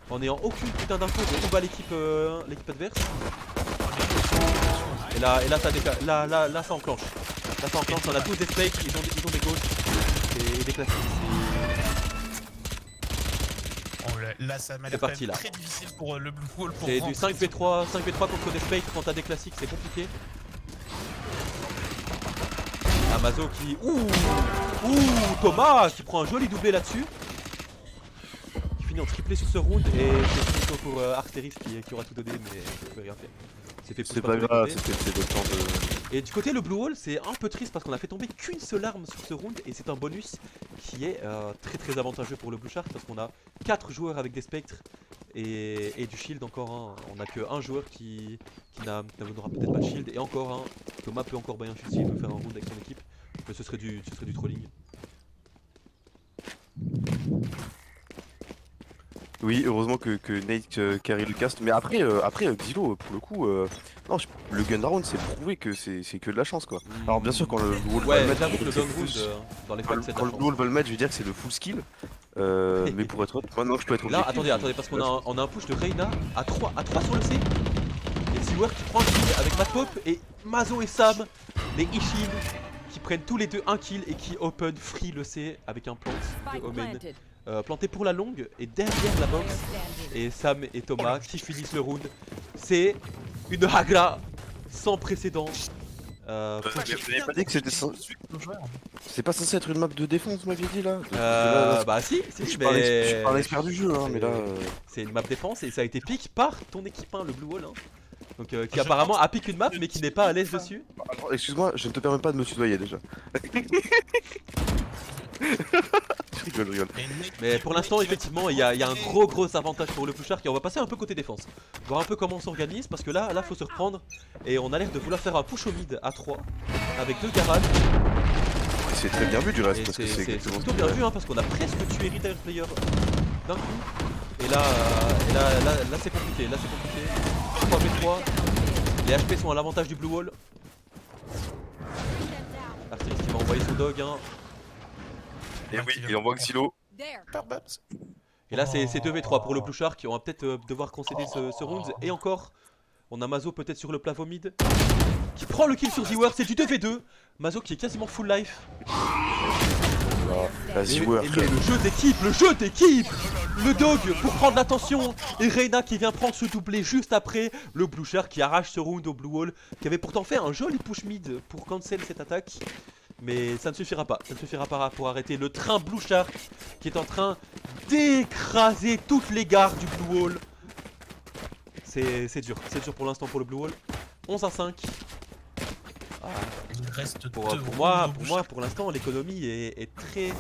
En ayant aucune putain d'info de où va l'équipe adverse. Et là ça enclenche. Là ça enclenche, on a 12 escapes, ils ont des ghosts et des classiques. Là ça m'a l'air très difficile pour le Blue Wall. C'est du 5v3 contre des spectres quand t'as des classiques, c'est compliqué. Mazo qui... Ouh, Thomas qui prend un joli doublé là-dessus. Qui finit en triplé sur ce round et c'est fini pour Arcteryx qui aura tout donné mais je peux rien faire. C'est pas grave, c'était le temps de... Et du côté le Blue Wall c'est un peu triste parce qu'on a fait tomber qu'une seule arme sur ce round et c'est un bonus qui est très avantageux pour le Blue Shark parce qu'on a 4 joueurs avec des spectres et du shield encore un. On a que un joueur qui n'aura peut-être pas de shield et encore un. Thomas peut encore buy un shield s'il veut faire un round avec son équipe. Mais ce serait du trolling. Oui, heureusement que Nate carry le cast. Mais après Xilo, pour le coup, non, le gun round c'est prouvé que c'est que de la chance quoi. Alors bien sûr quand le Wall va le mettre, dans les fights, quand le Wall va le mettre, je veux dire que c'est le full skill. Mais pour être honnête, maintenant je peux être objectif. Là, attendez, parce qu'on a un push de Reina à 3 sur le C. Et Ziwer qui prend le kill avec Matpop et Mazo et Sam, les Ishin, qui prennent tous les deux un kill et qui open free le C avec un plant de Omen. Planté pour la longue et derrière la box. Et Sam et Thomas qui finissent le round. C'est une hagra sans précédent. Vous n'avez pas dit que c'était c'est pas censé être une map de défense, vous m'aviez dit là. Bah si, je suis pas un expert du jeu, hein, mais là. C'est une map défense et ça a été pick par ton équipe, hein, le Blue Wall. Hein. Donc qui Je apparemment pense applique une map que mais qui n'est pas à l'aise dessus. Alors, excuse-moi, je ne te permets pas de me tutoyer déjà. Je rigole. Mais pour l'instant effectivement il y a un gros avantage pour le Pushar. Et on va passer un peu côté défense. Voir un peu comment on s'organise parce que là faut se reprendre. Et on a l'air de vouloir faire un push au mid à 3 avec 2 garages. C'est très bien vu du reste Et parce que c'est c'est exactement plutôt bien vu hein, parce qu'on a presque tué Retire Player d'un coup. Et là c'est compliqué, 3v3. Les HP sont à l'avantage du Blue Wall. Artemis qui va envoyer son dog hein. Et oui, il envoie Xylo. Et là c'est 2v3 pour le Blue Shark. On va peut-être devoir concéder ce round. Et encore, on a Mazo peut-être sur le plafond mid qui prend le kill sur Ziwer, c'est du 2v2. Mazo qui est quasiment full life. La Ziwer. Et le jeu d'équipe, le dog pour prendre l'attention. Et Reyna qui vient prendre ce doublé juste après. Le Blue Shark qui arrache ce round au Blue Wall, qui avait pourtant fait un joli push mid pour cancel cette attaque. Mais ça ne suffira pas, pour arrêter le train Blue Shark qui est en train d'écraser toutes les gares du Blue Wall. C'est dur pour l'instant pour le Blue Wall. 11-5. Ah. Il reste Pour deux moi, rounds pour l'instant, l'économie est très...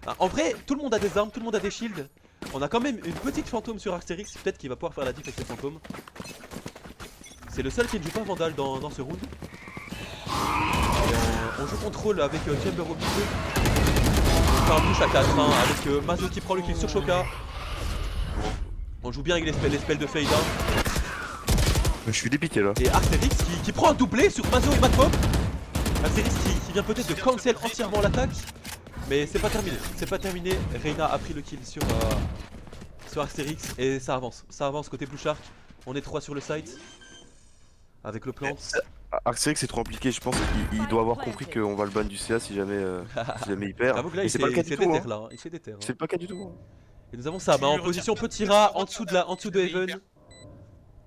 Ah, en vrai, tout le monde a des armes, tout le monde a des shields. On a quand même une petite fantôme sur Arctérix, peut-être qu'il va pouvoir faire la diff avec les fantômes. C'est le seul qui ne joue pas Vandal dans ce round. Et on joue contrôle avec Chamber au milieu. On fait un push à 4 hein, avec Mazo qui prend le kill sur Shoka. On joue bien avec les spells de Fade. Je suis dépité là. Et Arctérix qui prend un doublé sur Mazo et Madpop. Arctérix qui vient peut-être de cancel entièrement l'attaque. Mais c'est pas terminé, Reyna a pris le kill sur Arctérix et ça avance côté Blue Shark. On est 3 sur le site avec le plant. Arctérix est trop impliqué, je pense qu'il doit avoir compris qu'on va le ban du CA si jamais il perd. J'avoue que là Et il c'est pas le cas du tout. là, il fait des terres. C'est pas le cas du tout. Et nous avons ça, en position petit rat, en dessous de Heaven,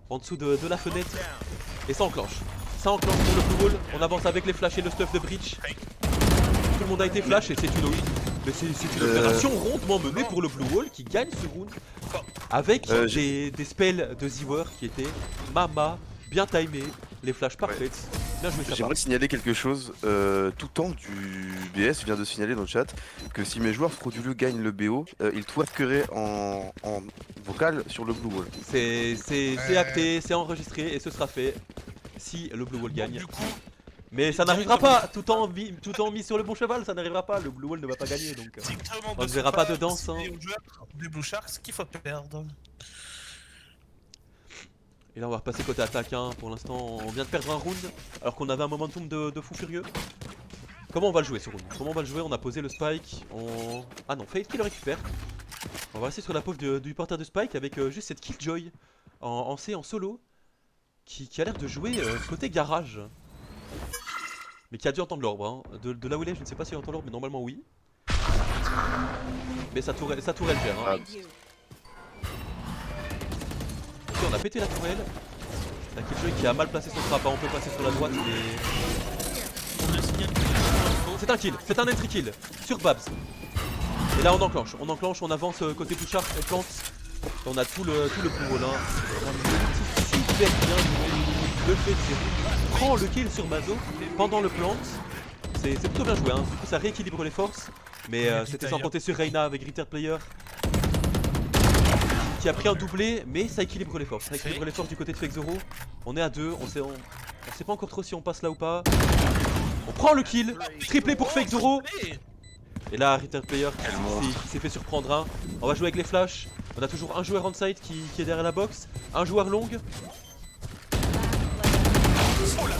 en dessous de la fenêtre. Et ça enclenche. Ça enclenche pour le Blue Wall. On avance avec les flashs et le stuff de Breach. Tout le monde a été flash et c'est une opération rondement menée pour le Blue Wall qui gagne ce round. Avec des spells de Ziwer qui étaient bien timés, les flashs parfaites. Bien joué, ça. J'aimerais signaler quelque chose. Tout temps du BS vient de signaler dans le chat que si mes joueurs frauduleux gagnent le BO, ils twerkeraient en vocal sur le Blue Wall. C'est acté, c'est enregistré et ce sera fait si le Blue Wall gagne. Du coup, Mais ça n'arrivera pas, tout en mis sur le bon cheval, ça n'arrivera pas, le Blue Wall ne va pas gagner donc. On ne verra pas de danse. Hein. Des Blue Sharks qu'il faut perdre. Et là on va repasser côté attaque, hein. Pour l'instant on vient de perdre un round alors qu'on avait un momentum de fou furieux. Comment on va le jouer ce round? On a posé le spike, Ah non, Fade qui le récupère. On va rester sur la pause du porteur de spike avec juste cette Killjoy en C, en solo, qui a l'air de jouer côté garage. Mais qui a dû entendre l'orbe, hein. De là où il est, je ne sais pas s'il entend l'orbe, mais normalement oui. Mais sa tourelle gère, hein. Ok, on a pété la tourelle. La Killjoy qui a mal placé son trap, hein. On peut passer sur la droite, mais... On a signalé. C'est un kill, c'est un entry kill sur Babs. Et là on enclenche, on avance côté Blue Shark, on plante. Et on a tout le Blue Wall, hein. Super bien joué. Le fait de prend le kill sur Mazo pendant le plant. C'est plutôt bien joué, hein. Du coup ça rééquilibre les forces. Mais c'était sans compter sur Reyna avec Retire Player qui a pris un doublé, mais ça équilibre les forces. Ça équilibre les forces du côté de Fake0. On est à 2, on sait pas encore trop si on passe là ou pas. On prend le kill, triplé pour Fake0. Et là, Retire Player qui s'est fait surprendre. Hein. On va jouer avec les flashs. On a toujours un joueur on site qui est derrière la box, un joueur long.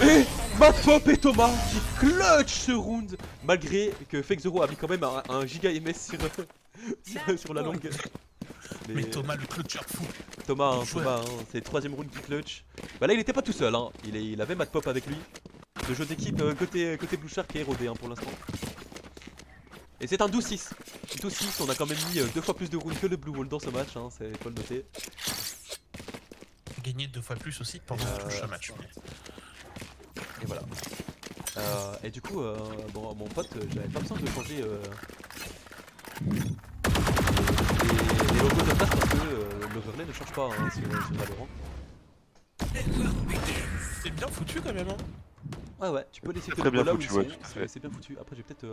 Et Madpop et Thomas qui clutch ce round malgré que Fake0 a mis quand même un giga MS sur la longue. Mais Thomas le clutcher fou. Thomas, c'est le troisième round qui clutch. Bah là il était pas tout seul, hein. Il avait Madpop avec lui. Le jeu d'équipe côté Blue Shark est érodé, hein, pour l'instant. Et c'est un 12-6. 12-6, on a quand même mis 2 fois plus de rounds que le Blue Wall dans ce match, hein, c'est faut le noter. Gagné 2 fois plus aussi pendant tout ce match. Et voilà. Et du coup, bon, mon pote, j'avais pas besoin de changer les logos de place parce que l'overlay ne change pas, hein, sur Valorant. C'est bien foutu quand même. Hein. Ouais, tu peux laisser tes très bien là où foutu, ils ouais, sont, tout à fait. c'est bien foutu. Après, j'ai peut-être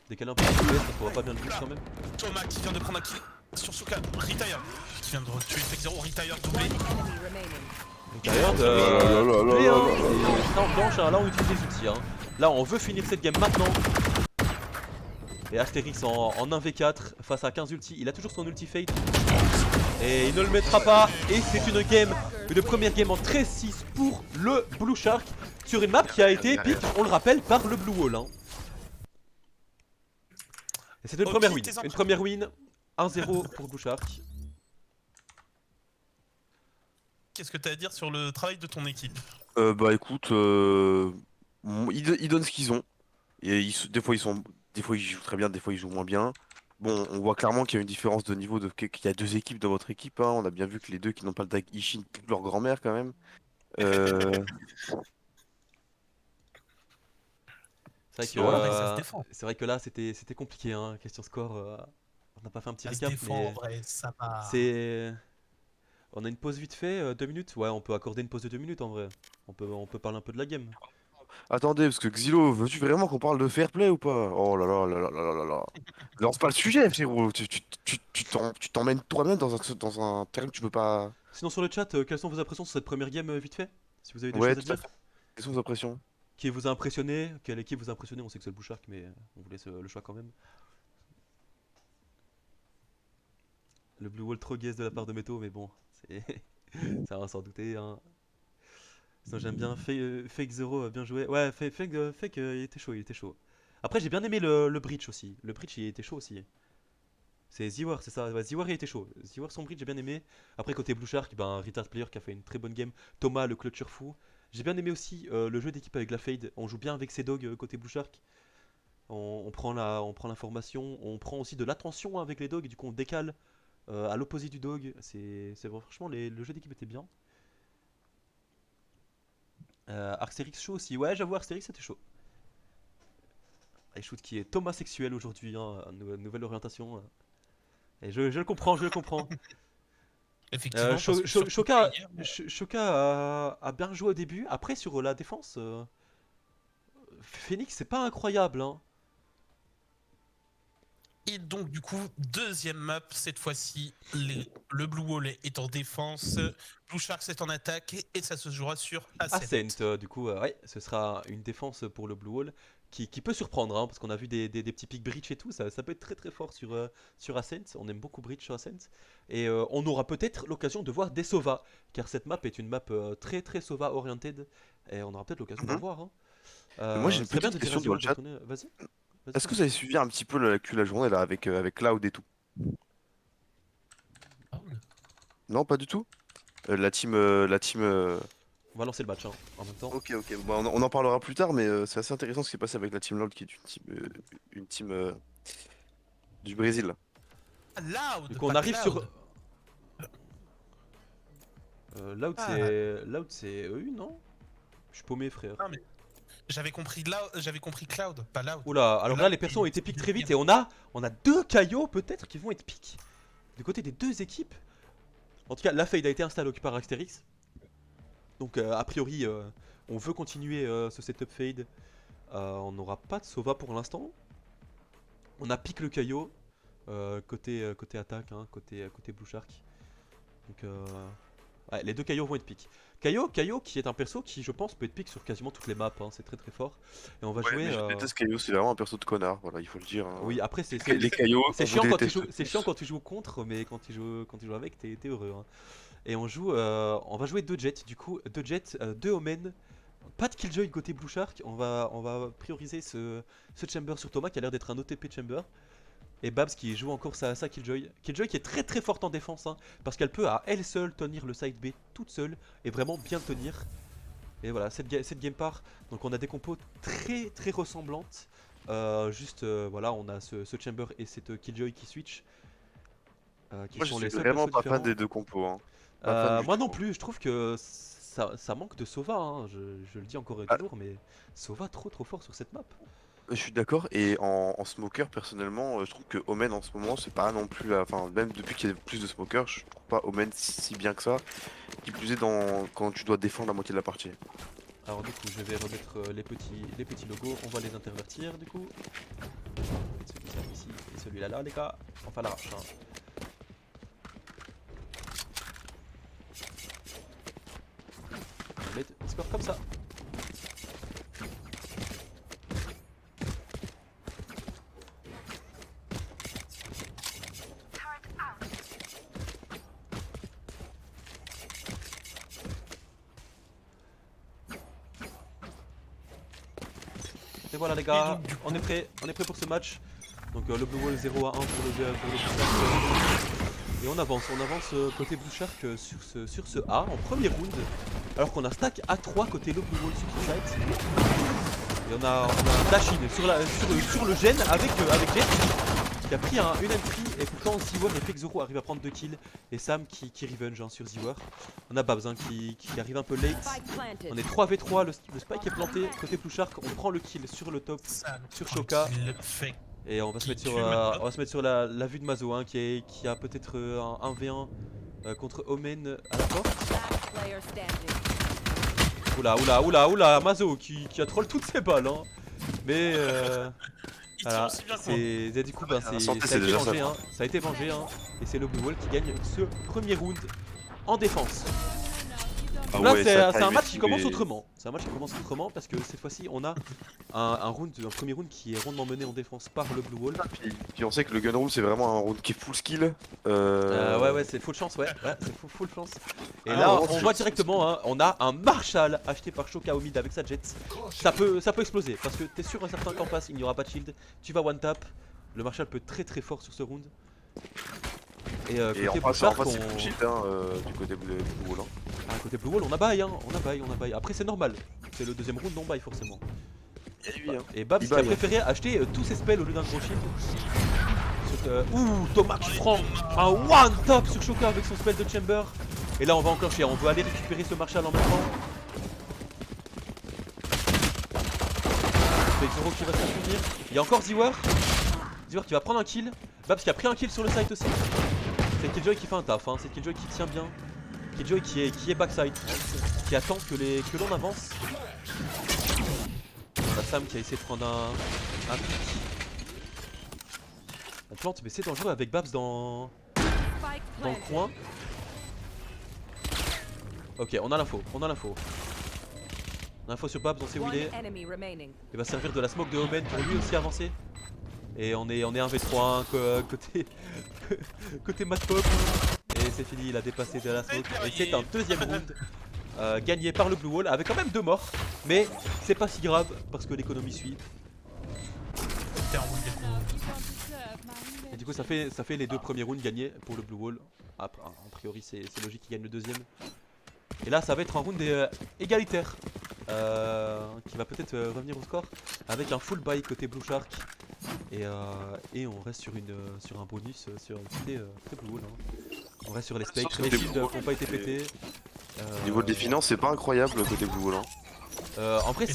décaler un peu le FPS parce qu'on voit pas bien le boost quand même. Thomas qui vient de prendre un kill sur Suka. Retire. Qui vient de tuer Fake 0. Retire doublé. D'ailleurs, doublé, hein. Et ça en planche, hein. Là, on utilise les outils. Hein. Là, on veut finir cette game maintenant. Et Astérix en 1v4 face à 15 ulti. Il a toujours son ulti fade. Et il ne le mettra pas. Et c'est une première game en 13-6 pour le Blue Shark. Sur une map qui a été épique, on le rappelle, par le Blue Wall. Hein. Et c'est une première win. Une première win. 1-0 pour Blue Shark. Qu'est-ce que tu as à dire sur le travail de ton équipe? Bah écoute, ils donnent ce qu'ils ont. Et des fois des fois ils jouent très bien, des fois ils jouent moins bien. Bon, on voit clairement qu'il y a une différence de niveau, qu'il y a deux équipes dans votre équipe. Hein. On a bien vu que les deux qui n'ont pas le tag Ishin toute leur grand-mère quand même. Euh, C'est vrai que là c'était compliqué. Hein. Question score, on n'a pas fait un petit Ça recap, se défend, mais en vrai, ça va. c'est. On a une pause vite fait, 2 minutes. Ouais, on peut accorder une pause de 2 minutes en vrai. On peut parler un peu de la game. Attendez, parce que Xylo, veux-tu vraiment qu'on parle de fair play ou pas? Oh là là là là là là là là. Lance pas le sujet, frérot. Tu t'emmènes toi-même dans un terrain que tu peux pas. Sinon sur le chat, quelles sont vos impressions sur cette première game vite fait? Si vous avez des Ouais, choses à tout à dire. fait. Quelles sont vos impressions? Qui vous a impressionné? Quelle équipe vous a impressionné? On sait que c'est le Blue Shark, mais on vous laisse le choix quand même. Le Blue Wall trop gaze de la part de Meto, mais bon, c'est ça va s'en douter. Hein. Sinon j'aime bien Fake Zero, bien joué. Ouais, Fake, il était chaud, il était chaud. Après j'ai bien aimé le bridge aussi. Le bridge il était chaud aussi. C'est Ziwar, c'est ça. Ouais, Ziwar il était chaud. Ziwar son bridge j'ai bien aimé. Après côté Blue Shark, ben Retard Player qui a fait une très bonne game. Thomas le clutcher fou. J'ai bien aimé aussi le jeu d'équipe avec la fade. On joue bien avec ses dogs côté Blue Shark. On prend l'information, on prend aussi de l'attention avec les dogs, et du coup on décale à l'opposé du dog. Franchement le jeu d'équipe était bien. Arctérix chaud aussi, ouais j'avoue Arctérix c'était chaud. Et shoot qui est Thomas sexuel aujourd'hui, hein, nouvelle orientation. Et je le comprends, je le comprends. Effectivement, Shoka a bien joué au début. Après sur la défense, Phoenix c'est pas incroyable. Hein. Et donc du coup, deuxième map, cette fois-ci, le Blue Wall est en défense, Blue Sharks est en attaque, et ça se jouera sur Ascent. Du coup, ouais, ce sera une défense pour le Blue Wall qui peut surprendre, hein, parce qu'on a vu des petits pics breach et tout, ça peut être très très fort sur Ascent, on aime beaucoup breach sur Ascent, et on aura peut-être l'occasion de voir des Sova, car cette map est une map très très Sova oriented, et on aura peut-être l'occasion d'en voir. Hein. Moi j'ai une petite question dans le chat. Vas-y. Est-ce que vous avez suivi un petit peu la journée là avec Cloud et tout? Non, pas du tout. La team. On va lancer le match hein, en même temps. Ok, ok. Bon, on en parlera plus tard, mais c'est assez intéressant ce qui s'est passé avec la team Loud, qui est une team du Brésil. Loud. Donc on arrive sur. Loud c'est EU non? Je suis paumé frère. Non, mais j'avais compris Cloud, pas Loud. Oula, alors là les persos ont été piques très vite et on a deux caillots peut-être qui vont être piques du côté des deux équipes. En tout cas la fade a été installée par Astérix. Donc a priori on veut continuer ce setup fade. On n'aura pas de Sova pour l'instant. On a pique le caillot côté attaque, hein, côté Blue Shark. Donc ouais, les deux caillots vont être piques. Caillot qui est un perso qui je pense peut être pique sur quasiment toutes les maps, hein, c'est très très fort. Et on va jouer. Mais je déteste Caillot, c'est vraiment un perso de connard, voilà, il faut le dire. Hein. Oui, après c'est les caillots. C'est chiant quand tu joues contre, mais quand tu joues avec, t'es heureux. Hein. Et on va jouer 2 jets, du coup 2 jets, 2 omen. Pas de killjoy côté Blue Shark, on va prioriser ce chamber sur Thomas qui a l'air d'être un OTP chamber. Et Babs qui joue encore sa killjoy. Killjoy qui est très très forte en défense, hein, parce qu'elle peut à elle seule tenir le side B toute seule et vraiment bien tenir. Et voilà, cette game part. Donc on a des compos très très ressemblantes. Voilà, on a ce chamber et cette killjoy qui switch. Moi je suis vraiment pas fan des deux compos. Hein. Moi non plus, je trouve que ça manque de Sova, hein. Je le dis encore et toujours, mais Sova trop fort sur cette map. Je suis d'accord, et en smoker, personnellement, je trouve que Omen en ce moment, c'est pas non plus. Enfin, même depuis qu'il y a plus de smokers, je trouve pas Omen si bien que ça. Qui plus est quand tu dois défendre la moitié de la partie. Alors du coup je vais remettre les petits logos, on va les intervertir du coup. Celui-là ici et celui-là là les gars, enfin l'arrache hein. On va mettre le score comme ça. Et voilà les gars, on est prêt pour ce match. Donc le Blue Wall 0 à 1 pour le Blue Shark. Et on avance côté Blue Shark sur ce A en premier round. Alors qu'on a stack A3 côté le Blue Wall sur site. Et on a un dash-in sur le gène avec Jet qui a pris une entry. Et pourtant Ziwer et Pexoro arrivent à prendre 2 kills. Et Sam qui revenge hein, sur Ziwer. On a Babs hein, qui arrive un peu late. On est 3v3, le spike est planté côté Blue Shark. On prend le kill sur le top sur Shoka. Et on va se mettre sur la vue de Mazo hein, qui a peut-être un 1v1 contre Omen à la porte. Oula, Mazo qui a troll toutes ses balles hein. Mais voilà, du coup ça a été vengé hein, et c'est le Blue Wall qui gagne ce premier round en défense. Ah Là ouais, c'est un match qui commence autrement. C'est un match qui commence autrement parce que cette fois-ci on a un premier round qui est rondement mené en défense par le Blue Wall. Puis on sait que le gun room c'est vraiment un round qui est full skill. Ouais c'est full chance c'est full chance. Et là on voit directement hein, on a un Marshall acheté par Shoka au mid avec sa jet. Ça peut exploser parce que t'es sûr un certain qu'en face il n'y aura pas de shield. Tu vas one tap. Le Marshall peut être très fort sur ce round. Et côté Blue Shark, c'est full shield hein, du côté Blue Wall. Ah, côté Blue Wall on a buy hein, on a buy. Après c'est normal, c'est le deuxième round on buy forcément. Et Babs qui a préféré acheter tous ses spells au lieu d'un gros shield. Ouh, Thomas qui prend un one tap sur Shoka avec son spell de chamber. Et là on va enclencher, on veut aller récupérer ce Marshall en même temps. Zoro qui va se souvenir. Il y a encore Ziwer qui va prendre un kill. Babs qui a pris un kill sur le site aussi. C'est Killjoy qui fait un taf, hein. C'est Killjoy qui tient bien. Killjoy qui est backside, qui attend que l'on avance. On a Sam qui a essayé de prendre un pic. On plante mais c'est dangereux avec Babs dans le coin. Ok on a l'info. L'info sur Babs, on sait où il est. Il va servir de la smoke de Omen pour lui aussi avancer. Et on est 1v3 côté Mad Pop. Et c'est fini, il a dépassé de la smoke. Et c'est un deuxième round gagné par le Blue Wall avec quand même 2 morts. Mais c'est pas si grave parce que l'économie suit. Et du coup ça fait les 2 premiers rounds gagnés pour le Blue Wall. A priori c'est logique qu'il gagne le deuxième. Et là ça va être un round égalitaire. Qui va peut-être revenir au score avec un full buy côté Blue Shark. Et on reste sur un bonus sur côté Blue Wall hein. On reste sur les spectres, les shields qui n'ont pas été pétés. Au niveau des finances c'est pas incroyable côté Blue Wall hein. En vrai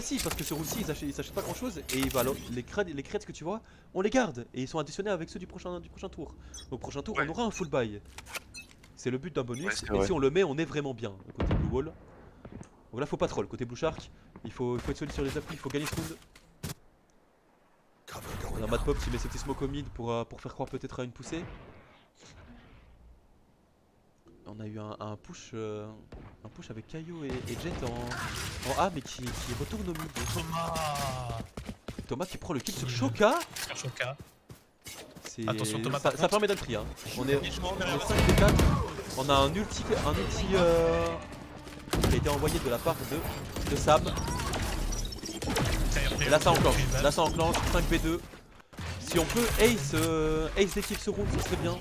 si, parce que ce round-ci ils s'achètent pas grand chose. Et bah, les creds que tu vois, on les garde. Et ils sont additionnés avec ceux du prochain tour. Donc prochain tour on aura un full buy. C'est le but d'un bonus, et si on le met on est vraiment bien côté Blue Wall. Donc là faut pas troll, côté Blue Shark, il faut être solide sur les appuis, il faut gagner ce round. On a Mad Pop qui met ses petits smoke au mid pour faire croire peut-être à une poussée. On a eu un push avec Kaio et Jet en A mais qui retourne au mid. Thomas qui prend le kill sur Shoka. Attention Thomas, ça permet d'être pris hein. On est 5v4. On a un ulti qui a été envoyé de la part de Sam. Et là ça enclenche, 5v2. Si on peut ace d'équipe ce round, ce serait bien.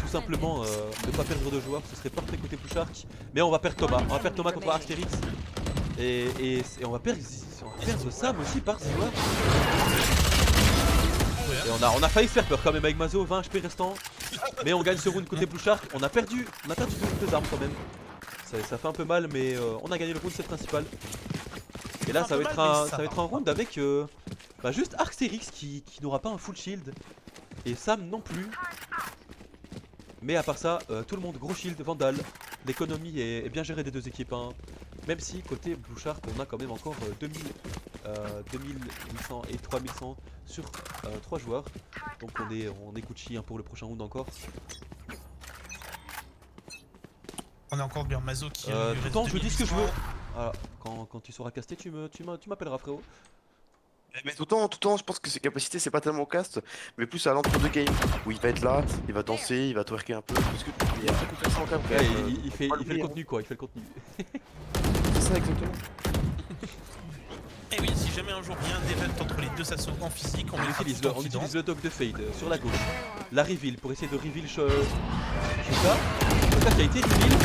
Tout simplement ne pas perdre de joueurs, ce serait parfait côté Blue Shark. Mais on va perdre Thomas contre Asterix. Et on va perdre Sam aussi par Ziwer. Et on a failli se faire peur quand même avec Mazo, 20 HP restants. Mais on gagne ce round côté Blue Shark. On a perdu 2 armes quand même. Ça fait un peu mal mais on a gagné le round, c'est le principal. Et là, fait ça va peu être mal, mais un, ça ça va va. être un round avec bah, juste Arcserix qui n'aura pas un full shield. Et Sam non plus. Mais à part ça, tout le monde gros shield, Vandal. L'économie est bien gérée des deux équipes. Hein. Même si côté Blue Shark, on a quand même encore 2800 et 3100 sur 3 joueurs. Donc on est Gucci hein, pour le prochain round encore. On est encore bien Mazo qui. Tout le temps, je dis ce que je veux. Voilà, quand tu sauras caster, tu m'appelleras frérot. Mais tout le temps, je pense que ses capacités, c'est pas tellement au cast, mais plus à l'entre deux games, où il va être là, il va danser, il va twerker un peu, parce que il y a beaucoup de personnes en cam quand Ouais, même. il fait le contenu quoi, il fait le contenu. C'est ça exactement. Et oui, si jamais un jour il y a un event entre les deux assos en physique, on On met utilise le dog de Fade sur la gauche. La reveal pour essayer de reveal Shoka. Shoka qui a été reveal.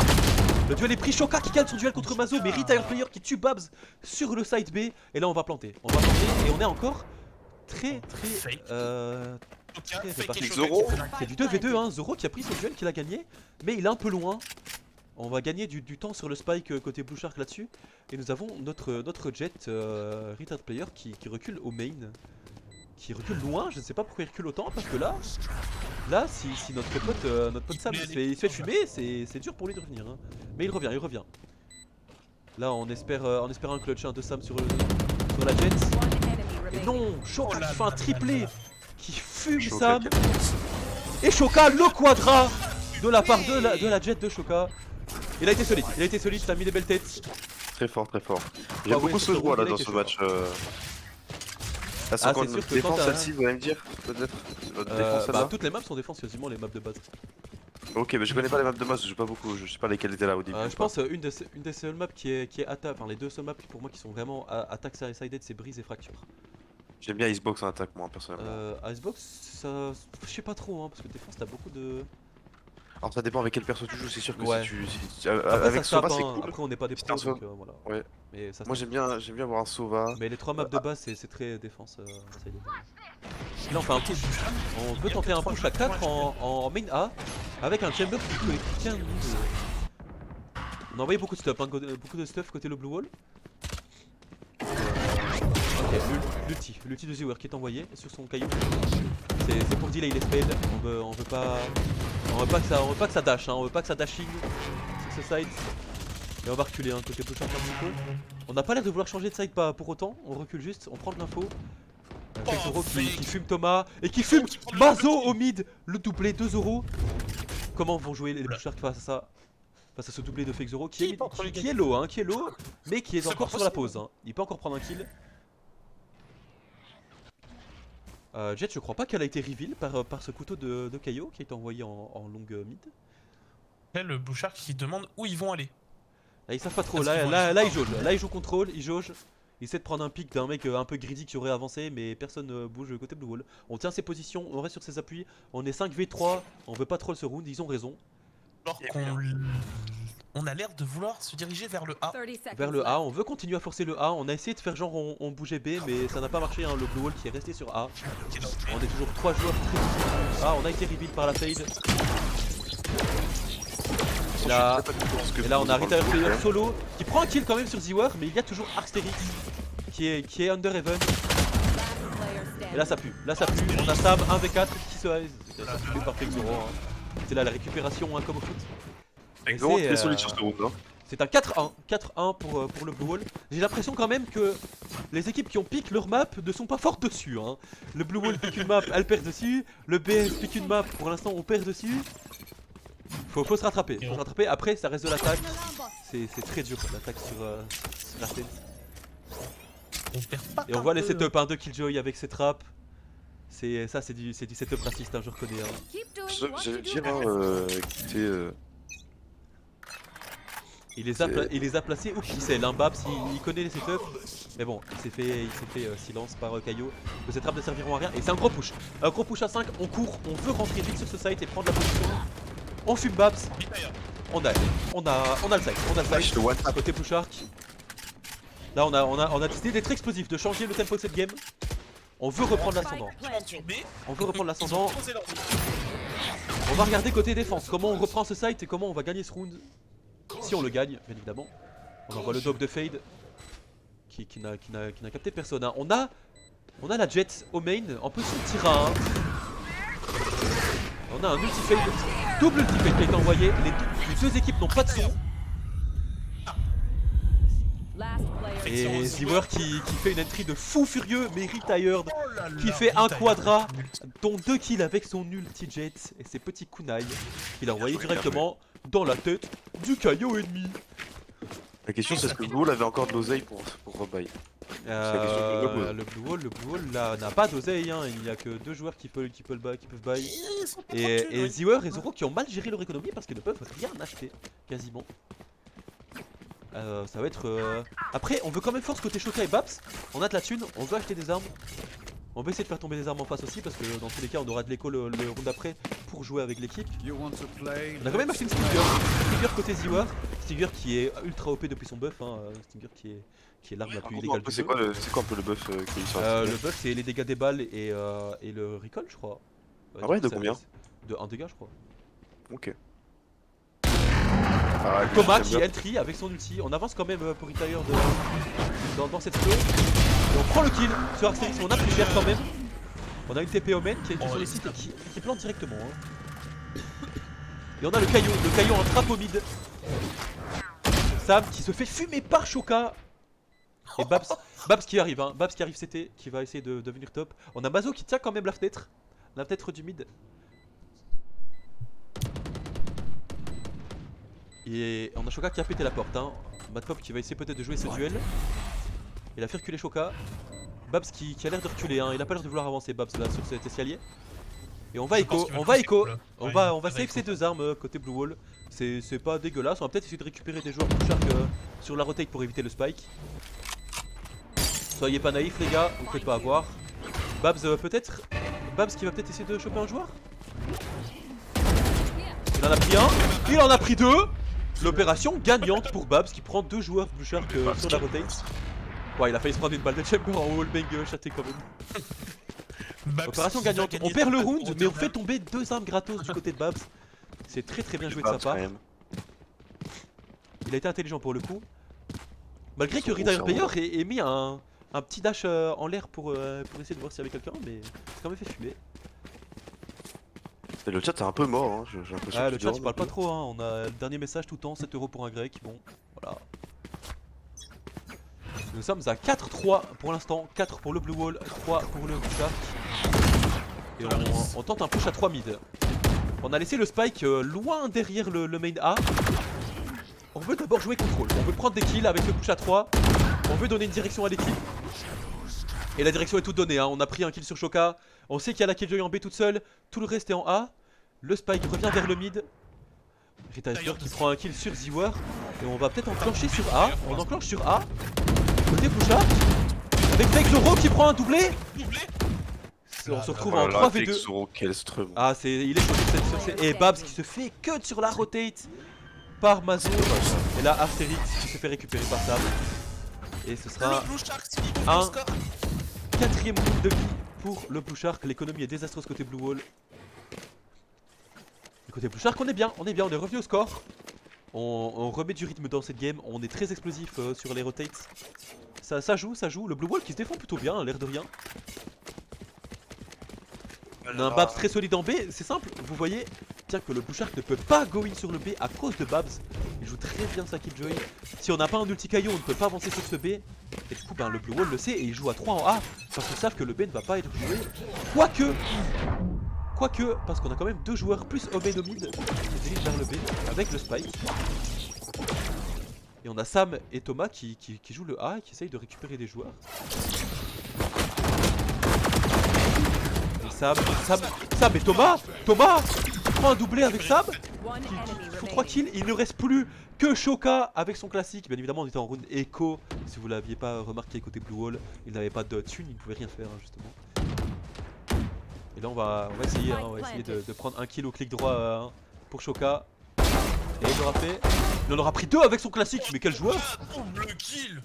Le duel est pris, Shoka qui gagne son duel contre Mazo, mais Retire Player qui tue Babs sur le side B. Et là on va planter. On va planter et on est encore très réparti. Zoro. C'est du 2v2 hein, Zoro qui a pris son duel, qu'il a gagné. Mais il est un peu loin. On va gagner du temps sur le spike côté Blue Shark là-dessus. Et nous avons notre jet Retard Player qui recule au main. Qui recule loin, je ne sais pas pourquoi il recule autant parce que là si notre pote Sam il se fait fumer, c'est dur pour lui de revenir. Hein. Mais il revient. Là on espère un clutch hein, de Sam sur la jet. Et non, Shoka qui fait un triplé, qui fume Sam. Et Shoka le quadra de la part de la jet de Shoka. Il a été solide, ça a mis des belles têtes. Très fort. J'aime beaucoup ce joueur là dans ce match. C'est encore une défense celle-ci, vous allez me dire peut-être défense celle-là. Toutes les maps sont défense quasiment les maps de base. Ok, mais je connais pas les maps de masse, je joue pas beaucoup, je sais pas lesquelles étaient là au début. Je pense une des seules maps qui est attaque, enfin les deux seules maps pour moi qui sont vraiment attaque sided, c'est Brise et Fracture. J'aime bien Icebox en attaque moi personnellement. Icebox, ça, je sais pas trop hein, parce que défense t'as beaucoup de... Alors ça dépend avec quel perso tu joues, c'est sûr que Ouais. avec Sova c'est hein. cool. Après on n'est pas des pros donc voilà. Ouais. Mais ça, Moi j'aime bien voir un Sova. Mais les trois maps de base c'est très défense sided. Là on fait un push. On peut tenter un push à 4 en main A avec un chamber qui tient. On a envoyé beaucoup de stuff, hein, beaucoup de stuff côté le blue wall. Ok, l'ulti de Zewer qui est envoyé sur son caillou. C'est pour delay les spells. On veut pas que ça dash, hein, on veut pas que ça dashing sur ce side. Et on va reculer hein, côté push un petit peu. On n'a pas l'air de vouloir changer de side pas pour autant, on recule juste, on prend de l'info. Zoro qui fume Thomas et qui fume Mazo au mid, le doublé de Zoro. Comment vont jouer les Blue Sharks face à ça? Face à ce doublé de Fake Zoro qui est low, hein, mais qui est encore sur la pause. Hein. Il peut encore prendre un kill. Jet, je crois pas qu'elle a été reveal par ce couteau de Kaio qui a été envoyé en longue mid. Là, le Blue Shark qui demande où ils vont aller. Là, ils savent pas trop. Là, ils jaugent. Là, ils jouent contrôle, ils jaugent. Ils essaient de prendre un pic d'un mec un peu greedy qui aurait avancé, mais personne ne bouge côté Blue Wall. On tient ses positions, on reste sur ses appuis. On est 5v3, on veut pas troll ce round, ils ont raison. Alors qu'on a l'air de vouloir se diriger vers le A. Vers le A, on veut continuer à forcer le A. On a essayé de faire genre on bougeait B, mais ça n'a pas marché. Hein. Le Blue Wall qui est resté sur A. On est toujours 3 joueurs très... Ah, on a été reveal par la fade. Et là on a Retire Player solo qui prend un kill quand même sur Zewer, mais il y a toujours Arcsterix qui est under Heaven. Et là ça pue, on a Sam 1v4 qui se fait par Fake Zoro. Hein. C'est là la récupération hein, comme au foot. C'est très solide sur ce round. Hein. C'est un 4-1 pour le Blue Wall. J'ai l'impression quand même que les équipes qui ont pick leur map ne sont pas fortes dessus. Hein. Le Blue Wall pick une map, elle perd dessus. Le BS pick une map, pour l'instant on perd dessus. Faut se rattraper, après ça reste de l'attaque. C'est très dur l'attaque sur la tête. Et on voit les setups hein, de Killjoy avec ses traps. C'est du setup raciste, hein, je reconnais. Hein. J'allais dire, il les a placés au pixel, hein, Babs, il connaît les setups. Mais bon, il s'est fait silence par Kaio. Que ces traps ne serviront à rien. Et c'est un gros push. Un gros push à 5, on court, on veut rentrer vite sur ce site et prendre la position. On fume Babs. On a le site, à côté Blue Shark. Là on a décidé d'être explosif, de changer le tempo de cette game. On veut reprendre l'ascendant. On va regarder côté défense, comment on reprend ce site et comment on va gagner ce round. Si on le gagne, bien évidemment. On envoie le dog de Fade qui n'a capté personne. Hein. On a la Jet au main en position de tir à 1. On a un ulti-fade, double ulti-fade qui a été envoyé. Les deux équipes n'ont pas de son. Et Ziwer qui fait une entry de fou furieux, mais retired, qui fait un quadra, dont 2 kills avec son ulti jet et ses petits kunai qu'il a envoyé directement dans la tête du caillou ennemi. La question c'est est-ce que le Blue Wall avait encore de l'oseille pour rebuy? Le Blue Wall là n'a pas d'oseille, hein. Il n'y a que 2 joueurs qui peuvent buy. Et Ziwer et Zoro qui ont mal géré leur économie parce qu'ils ne peuvent rien acheter, quasiment. Ça va être... Après, on veut quand même force côté Shoka et Babs. On a de la thune, on veut acheter des armes. On va essayer de faire tomber des armes en face aussi parce que dans tous les cas, on aura de l'écho le round après pour jouer avec l'équipe. On a quand même acheté une Stinger. Stinger côté Ziwer. Stinger qui est ultra OP depuis son buff. Hein. Stinger qui est l'arme la plus illégale du jeu. C'est quoi un peu le buff qui est sur le buff, c'est les dégâts des balles et le recall, je crois. Ah ouais, de combien? De 1 dégât, je crois. Ok. Thomas qui entry avec son ulti, on avance quand même pour retire dans cette slow. Et on prend le kill sur Arcserix, on a pris cher quand même. On a une TP Omen qui est sur les sites et qui plante directement. Hein. Et on a le caillou en trap au mid. Sam qui se fait fumer par Shoka. Et Babs qui arrive, hein. Babs qui arrive CT, qui va essayer de devenir top. On a Mazo qui tient quand même la fenêtre du mid. Et on a Shoka qui a pété la porte, hein. Madpop qui va essayer peut-être de jouer ce duel. Il a fait reculer Shoka. Babs qui a l'air de reculer, hein. Il a pas l'air de vouloir avancer Babs là sur cet escalier. Et on va écho, on va save ces 2 armes côté Blue Wall. C'est pas dégueulasse, on va peut-être essayer de récupérer des joueurs plus shark sur la rotate pour éviter le spike. Soyez pas naïfs les gars, vous faites pas avoir. Babs peut-être, Babs qui va peut-être essayer de choper un joueur. Il en a pris un, il en a pris 2. L'opération gagnante pour Babs qui prend 2 joueurs plus shark sur la rotate. Ouais, il a failli se prendre une balle de chamber en wallbang chaté quand même. Opération gagnante, on perd le round mais on fait tomber 2 armes gratos du côté de Babs. C'est très bien joué de sa part. Il a été intelligent pour le coup. Malgré que Retire Player ait mis un petit dash en l'air pour essayer de voir s'il y avait quelqu'un, mais c'est quand même fait fumer. Le chat c'est un peu mort, hein. J'ai l'impression. Ah, le chat il parle pas trop, hein. On a le dernier message tout le temps, 7 € pour un grec. Bon, voilà. Nous sommes à 4-3 pour l'instant, 4 pour le Blue Wall, 3 pour le Shark. Et on tente un push à 3 mid. On a laissé le spike loin derrière le main A. On veut d'abord jouer contrôle, on veut prendre des kills avec le push à 3. On veut donner une direction à l'équipe. Et la direction est toute donnée, hein. On a pris un kill sur Shoka. On sait qu'il y a la Killjoy en B toute seule. Tout le reste est en A. Le spike revient vers le mid. Retire qui prend un kill sur Ziwer. Et on va peut-être enclencher sur A. On enclenche sur A. Côté Bouchard. Avec Fake Zoro qui prend un doublé. On se retrouve en 3v2. Ah, il est sur cette. Et Babs qui se fait cut sur la rotate par Mazo. Et là, Arcserix qui se fait récupérer par Sam. Et ce sera un 4ème round de vie pour le Blue Shark. L'économie est désastreuse côté Blue Wall. Et côté Blue Shark, on est bien, on est revenu au score. On remet du rythme dans cette game, on est très explosif sur les rotates. Ça joue. Le Blue Wall qui se défend plutôt bien, l'air de rien. On a un Babs très solide en B, c'est simple, vous voyez. Tiens que le Blue Shark ne peut pas go in sur le B à cause de Babs. Il joue très bien sa Killjoy. Si on n'a pas un ulti caillou, on ne peut pas avancer sur ce B. Et du coup, le Blue Wall le sait et il joue à 3 en A. Parce qu'ils savent que le B ne va pas être joué. Quoique, parce qu'on a quand même 2 joueurs plus Omen au mid qui dirigent vers le B avec le spike. Et on a Sam et Thomas qui jouent le A et qui essayent de récupérer des joueurs. Et Sam et Thomas prend un doublé avec Sam qui font 3 kills. Il ne reste plus que Shoka avec son classique. Bien évidemment on était en round Echo. Si vous l'aviez pas remarqué côté Blue Wall, il n'avait pas de thune, il ne pouvait rien faire justement. Et là on va essayer, de prendre un kill au clic droit pour Shoka. Et il l'aura fait. Il en aura pris 2 avec son classique, mais quel joueur! Le kill!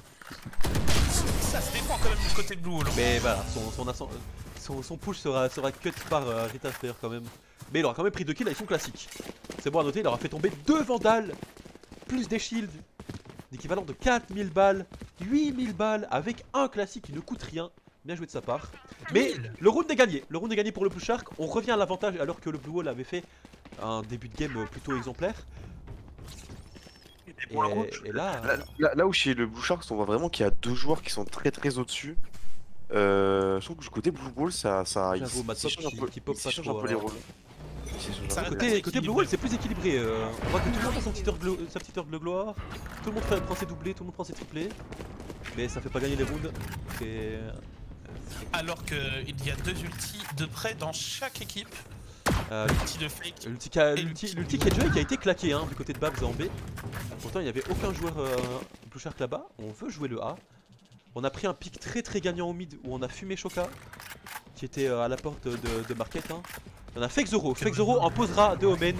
Ça se défend quand même du côté Blue Wall. Mais voilà, son push sera cut par Retire Player quand même. Mais il aura quand même pris 2 kills avec son classique. C'est bon à noter, il aura fait tomber 2 vandales, plus des shields. d'équivalent de 4000 balles, 8000 balles avec un classique qui ne coûte rien. Bien joué de sa part. Mais le round est gagné. Le round est gagné pour le Blue Shark. On revient à l'avantage alors que le Blue Wall avait fait un début de game plutôt exemplaire. Et là... Là où chez le Blue Sharks, on voit vraiment qu'il y a deux joueurs qui sont très au-dessus. Je trouve que du côté Blue Wall, ça J'avoue, Matpop qui pop pas change trop, un peu les hein. rôles. Ça reste Côté équilibré. Blue Wall, c'est plus équilibré. On voit que tout le monde a sa petite heure de gloire. Tout le monde prend ses doublés, tout le monde prend ses triplés. Mais ça fait pas gagner les rounds. Alors qu'il y a 2 ultis de près dans chaque équipe. L'ulti de Fake. L'ulti qui est déjà qui a été claqué hein, du côté de Babs en B. Pourtant il n'y avait aucun joueur Blue Shark là-bas. On veut jouer le A. On a pris un pick très gagnant au mid où on a fumé Shoka qui était à la porte de Market. Hein. On a Fake Zoro. Fake Zoro en posera de Omen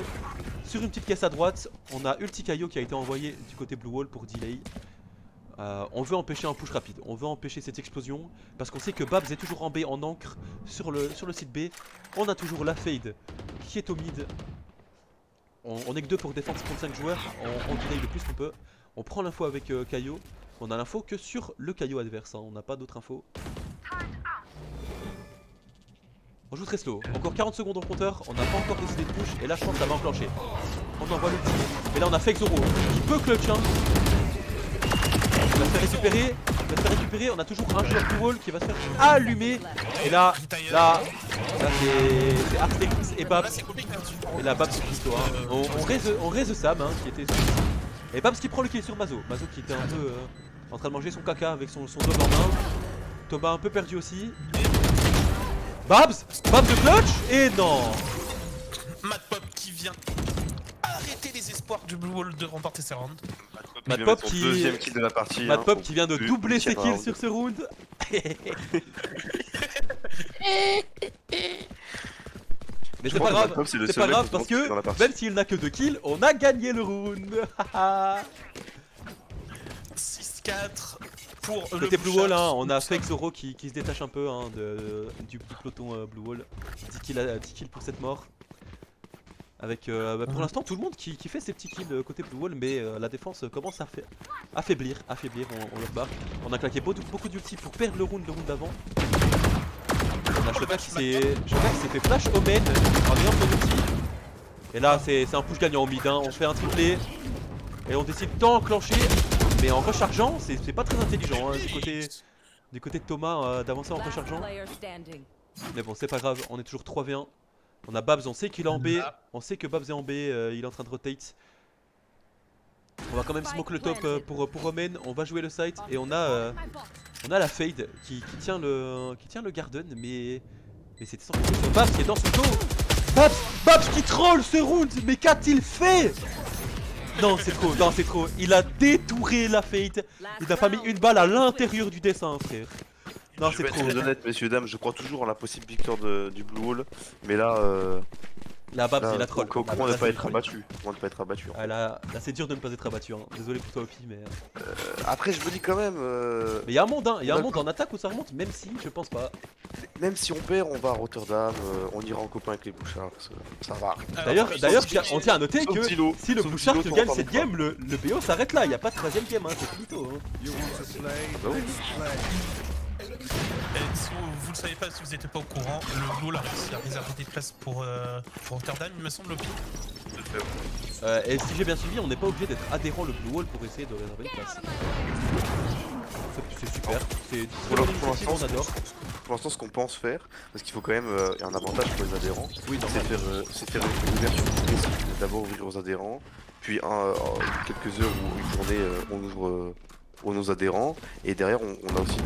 sur une petite caisse à droite. On a Ulti Kaio qui a été envoyé du côté Blue Wall pour delay. On veut empêcher un push rapide, on veut empêcher cette explosion parce qu'on sait que Babs est toujours en B en encre sur le site B. On a toujours la Fade qui est au mid. On est que 2 pour défendre contre 5 joueurs, on delay le plus qu'on peut. On prend l'info avec Kaio. On a l'info que sur le Kaio adverse, hein. On n'a pas d'autre info. On joue très slow, encore 40 secondes au compteur, on n'a pas encore décidé de push et là je pense que ça va enclencher. On envoie l'ulti, et là on a Fake Zoro qui peut clutch hein. Il va se faire récupérer, on a toujours un joueur Blue Wall qui va se faire allumer. Et là c'est Arctex et Babs. Et là Babs plutôt hein. On raise Sam hein, qui était sur... Et Babs qui prend le kill sur Mazo. Mazo qui était un peu en train de manger son caca avec son dog en main. Thomas un peu perdu aussi. Babs de clutch. Et non. Matpop qui vient arrêter les espoirs du Blue Wall de remporter ses rounds. Matpop qui... deuxième kill de la partie. Matpop qui vient de doubler ses kills sur ce round. Mais c'est pas grave, parce que même s'il n'a que 2 kills, on a gagné le round. 6-4 pour le Côté Blue Wall, hein, on a Fake Zoro qui se détache un peu hein, du peloton Blue Wall. 10 kills pour cette mort. Avec pour l'instant tout le monde qui fait ses petits kills côté Blue Wall, mais la défense commence à affaiblir, on leur barre. On a claqué beaucoup d'ulti pour perdre le round d'avant. On a Shoka qui s'est fait flash Omen en ayant son ulti. Et là c'est un push gagnant au mid, hein. On fait un triplé et on décide d'enclencher, mais en rechargeant, c'est pas très intelligent hein, du côté de Thomas d'avancer en rechargeant. Mais bon c'est pas grave, on est toujours 3v1. On a Babs, on sait qu'il est en B, on sait que Babs est en B, il est en train de rotate. On va quand même smoke le top pour Omen, on va jouer le site et on a la Fade qui tient le Garden, mais c'était sans question. Babs qui est dans son dos. Babs qui troll ce round, mais qu'a-t-il fait? Non c'est trop, il a détouré la Fade, il n'a pas mis une balle à l'intérieur du dessin frère. Non, c'est trop. Je vais être très honnête, messieurs, dames, je crois toujours en la possible victoire du Blue Wall, mais là. Là, Babs, il a troll. Comment ne pas être abattu? Comment ne pas être abattu? Ah, là c'est dur de ne pas être abattu. Hein. Désolé pour toi, Opi, mais. Après, je me dis quand même. Mais il y a un monde, hein. Il y a un monde en attaque où ça remonte, même si je pense pas. Même si on perd, on va à Rotterdam, on ira en copain avec les Blue Sharks, ça va. D'ailleurs, on tient à noter que si le Blue Shark gagne cette game, le BO s'arrête là. Il n'y a pas de 3ème game, hein. C'est plutôt. Hein. Et si vous le savez pas, si vous n'étiez pas au courant, le Blue a réussi à réserver des places pour Rotterdam, il me semble, Opi. Et si j'ai bien suivi, on n'est pas obligé d'être adhérent le Blue Wall pour essayer de réserver une place. C'est super, c'est on adore. Pour l'instant, ce qu'on pense faire, parce qu'il faut quand même un avantage pour les adhérents, oui, c'est faire une ouverture précise. D'abord ouvrir aux adhérents, puis quelques heures ou une journée, on ouvre aux nos adhérents, et derrière on a aussi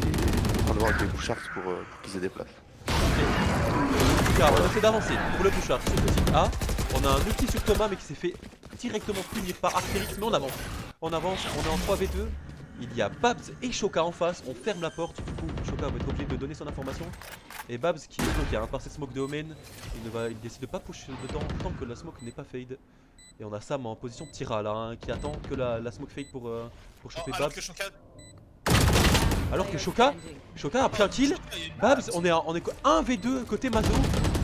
on va voir avec les Blue Sharks pour qu'ils aient des places. Car on essaie d'avancer pour le Blue Shark sur le site A. On a un ulti sur Thomas mais qui s'est fait directement punir par Arcteryx, mais on avance. On avance, on est en 3v2. Il y a Babs et Shoka en face, on ferme la porte, du coup Shoka va être obligé de donner son information. Et Babs qui est bloqué hein, par cette smoke de Omen, il décide de pas push dedans tant que la smoke n'est pas fade. Et on a Sam en position de tira là, hein, qui attend que la smoke fade pour choper Babs. Alors que Shoka a pris un kill. Babs, on est 1v2 côté Mazo,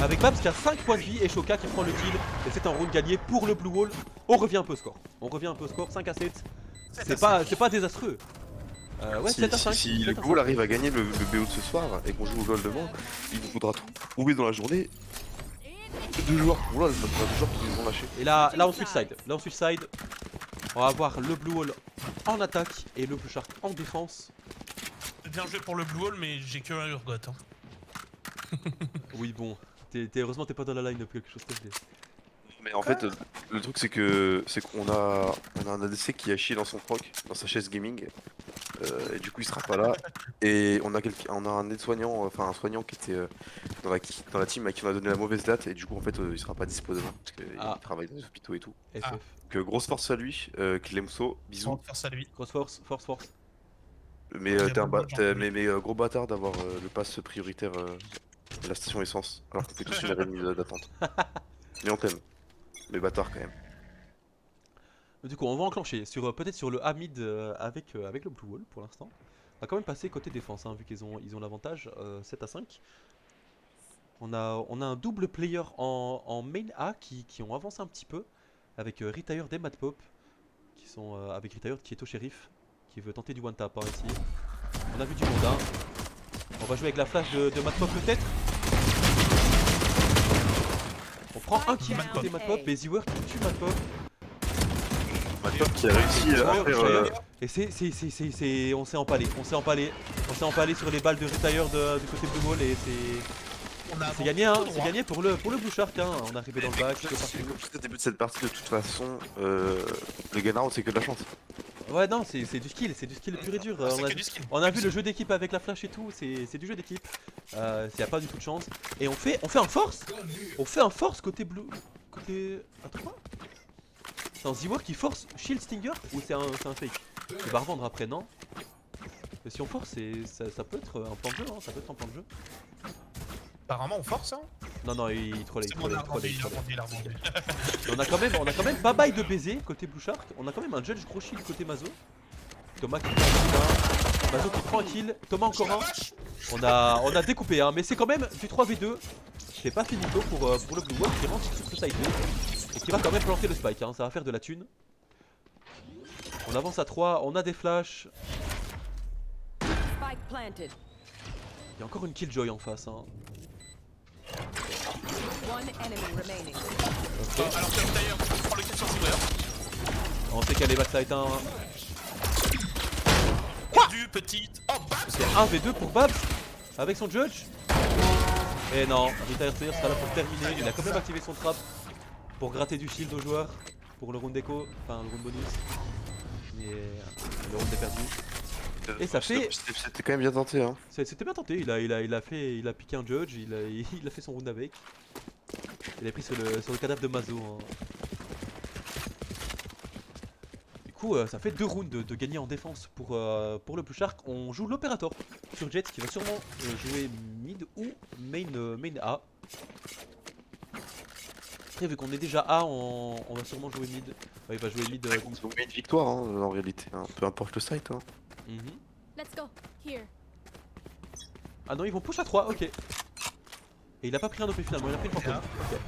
avec Babs qui a 5 points de vie et Shoka qui prend le kill. Et c'est un round gagné pour le Blue Wall. On revient un peu au score, 5 à 7. c'est pas désastreux. Ouais, 7 à 5. Si le goal arrive à gagner le BO de ce soir et qu'on joue au goal demain, il nous faudra trouver dans la journée 2 joueurs. Voilà, ça fera 2 joueurs qui vont lâcher. Et là on switch side. Là on switch side. On va avoir le Blue Wall en attaque et le Blue Shark en défense. Bien joué pour le Blue Wall, mais j'ai que un Urgot. Hein. Oui, bon. Heureusement, t'es pas dans la line up, quelque chose t'a fait. Mais en fait, le truc c'est qu'on a un ADC qui a chié dans son proc, dans sa chaise gaming, et du coup il sera pas là. Et on a un aide-soignant, enfin un soignant qui était dans la team à qui on a donné la mauvaise date, et du coup en fait il sera pas dispo demain parce qu'il travaille dans les hôpitaux et tout. SF. Donc grosse force à lui, Clemso, bisous. Force à lui. Grosse force, force. Mais mais gros bâtard d'avoir le pass prioritaire de la station essence, alors qu'on fait tous une heure et demie d'attente. Mais on t'aime. Mais bâtard quand même. Du coup, on va enclencher sur peut-être sur le A-mid avec le Blue Wall pour l'instant. On va quand même passer côté défense, hein, vu qu'ils ont l'avantage, 7 à 5. On a un double player en main A qui ont avancé un petit peu, avec Retired et Madpop, qui sont avec Retired qui est au shérif, qui veut tenter du one tap hein, ici. On a vu du monde, hein. On va jouer avec la flash de Madpop peut-être. On prend un kill côté Madpop et Ziwer qui tue Madpop. Madpop qui a réussi à faire... Et on s'est empalé sur les balles de Retired du côté Blue Wall et c'est gagné hein, c'est gagné pour le Blue Shark hein. On est arrivé dans le bac, Comme au début de cette partie, de toute façon, le gain out c'est que de la chance. Ouais non c'est du skill pur et dur. On a vu le jeu d'équipe avec la flash et tout, c'est du jeu d'équipe. Il n'y a pas du tout de chance. Et on fait un force. On fait un force côté blue. Côté. Attends quoi? C'est un Z-War qui force Shield Stinger ou c'est un fake? Il va revendre après non? Mais si on force ça peut être un plan de jeu hein, ça peut être un plan de jeu. Apparemment on force hein. Non il trollait. Il a revendu. On a quand même pas bail de baiser côté Blue Shark. On a quand même un Judge gros shield côté Mazo. Thomas qui prend un kill, Mazo qui prend un kill, Thomas encore un. On a découpé hein, mais c'est quand même du 3v2. C'est pas finito pour le Blue Wall qui rentre sur ce side 2 et qui va quand même planter le spike hein, ça va faire de la thune. On avance à 3, on a des flashs. Il y a encore une Killjoy en face hein. Okay. Alors que d'ailleurs, on prend le kill sur Ziwer. On sait qu'elle est backside 1. Du petite. Oh Babs. C'est 1v2 pour Babs avec son Judge. Et non, Retire Player sera là pour terminer. Il a quand même activé son trap pour gratter du shield aux joueurs pour le round d'écho, enfin le round bonus. Mais le round est perdu. Et ça fait. C'était quand même bien tenté hein. C'était bien tenté, il a piqué un Judge, il a fait son round avec. Il a pris sur le cadavre de Mazo. Hein. Du coup, ça fait 2 rounds de gagner en défense pour le Blue Shark. On joue l'opérateur sur Jet qui va sûrement jouer mid ou main A. Après, vu qu'on est déjà A, on va sûrement jouer mid. Ouais, il va jouer mid. On met une victoire hein, en réalité, hein. Peu importe le site. Hein. Let's go. Here. Ah non, ils vont push à 3, ok. Et il a pas pris un OP finalement, il a pris une fantôme. Ok.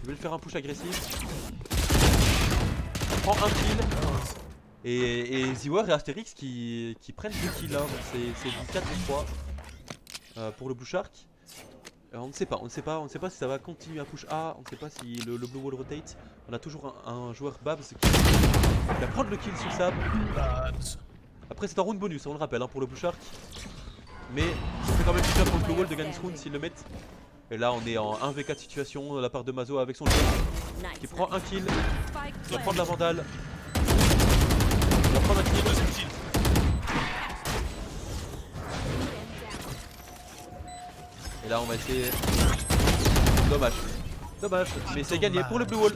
Il veut le faire un push agressif. On prend un kill. Et Ziwer et Astérix qui prennent 2 kills. Hein. Donc c'est du 4-3 pour le Blue Shark. On ne sait pas si ça va continuer à push A, on ne sait pas si le Blue Wall rotate. On a toujours un joueur Babs qui va prendre le kill sur Sab. Après c'est un round bonus, on le rappelle hein, pour le Blue Shark. Mais ça fait quand même du bien pour le Blue Wall de gagner ce round s'ils le mettent. Et là on est en 1v4 situation de la part de Mazo avec son jeu qui prend un kill. Il va prendre la vandale. Il va prendre un kill. Deuxième kill. Et là on va essayer. Dommage. Mais c'est gagné pour le Blue Wall.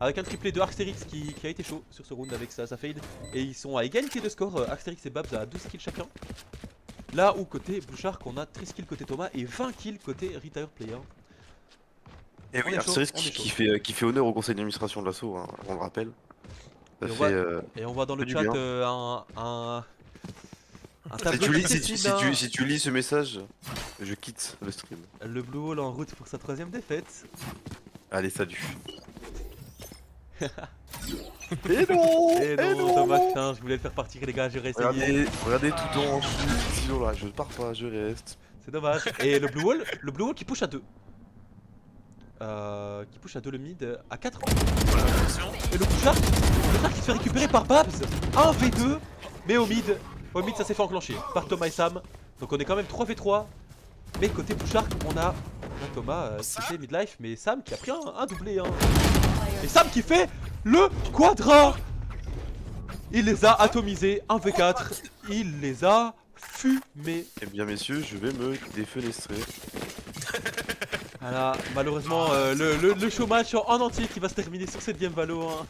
Avec un triplé de Arcterix qui a été chaud sur ce round avec sa fade. Et ils sont à égalité de score, Arcterix et Babs à 12 kills chacun. Là où côté Blue Shark on a 13 kills côté Thomas et 20 kills côté Retire Player. Et oui, Arcterix qui fait honneur au conseil d'administration de l'assaut, hein, on le rappelle. Et on voit dans le chat un tableau si tu lis ce message, je quitte le stream. Le Blue Wall en route pour sa 3ème défaite. Allez, salut. Et non Et non, Thomas, putain, je voulais le faire partir les gars, j'aurais essayé. Regardez tout en silo là, je pars pas, je reste. C'est dommage. Et le Blue Wall qui push à 2. Qui push à 2 le mid à 4. Attention. Et le Bouchard qui se fait récupérer par Babs. 1v2. Mais au mid ça s'est fait enclencher par Thomas et Sam. Donc on est quand même 3v3. Mais côté Bouchard, on a Thomas qui fait midlife, mais Sam qui a pris un doublé. Hein. Et Sam qui fait le quadra. Il les a atomisés, 1v4. Il les a fumés. Eh bien messieurs, je vais me défenestrer. Voilà, malheureusement le show match en entier qui va se terminer sur cette game Valo. Hein.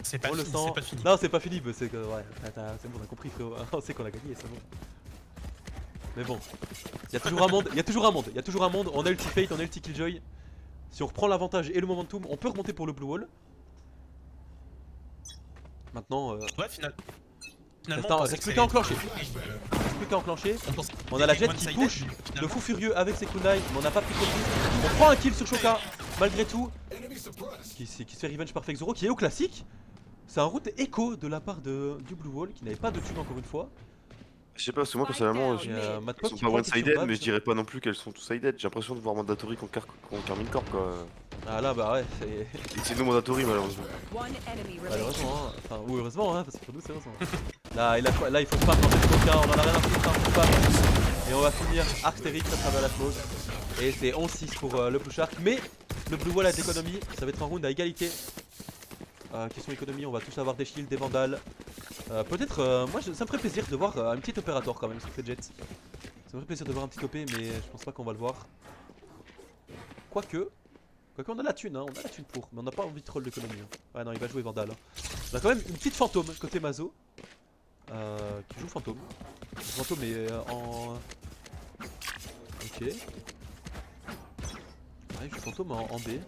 C'est pas On le fini, sent. c'est pas fini. Non, c'est pas fini, mais c'est que ouais, c'est bon, on a compris frérot. On sait qu'on a gagné, c'est bon. Mais bon, il y a toujours un monde, il y a toujours un monde. On a ulti Fate, on a ulti Killjoy. Si on reprend l'avantage et le momentum, on peut remonter pour le Blue Wall. Maintenant, Ouais, finalement. reste plus qu'à enclencher. On a la Jet qui push le fou furieux avec ses kunai, mais on n'a pas pris de risque. On prend un kill sur Shoka, malgré tout. Qui se fait revenge par Fake Zoro, qui est au classique. C'est un route écho de la part du Blue Wall, qui n'avait pas de thune encore une fois. Je sais pas, parce que moi personnellement, Et, Mad elles Pop sont qui pas prend one un kill sur sided, Babs. mais je dirais pas non plus qu'elles sont tout sided. J'ai l'impression de voir Mandatory contre Carmine Corp quoi. Ah là bah ouais, c'est... Et c'est nous Mandatory malheureusement. Malheureusement, hein. Enfin, ou heureusement, hein, parce que pour nous c'est heureusement. Là, il faut pas prendre cette coca, on en a rien à foutre, hein, faut pas. Et on va finir Arctérix à travers la smoke. Et c'est 11-6 pour le Blue Shark. Mais le Blue Wall a de l'économie, ça va être un round à égalité. Question économie, on va tous avoir des shields, des vandales. Peut-être, moi ça me ferait plaisir de voir un petit opérateur quand même sur cette jet. Ça me ferait plaisir de voir un petit OP, mais je pense pas qu'on va le voir. Quoique on a la thune, hein, on a la thune pour, mais on n'a pas envie de troll l'économie. Hein. Ouais non, il va jouer Vandal. Hein. On a quand même une petite fantôme côté Mazo. Qui joue fantôme. Fantôme est en... Ok. Ouais, il joue fantôme en B.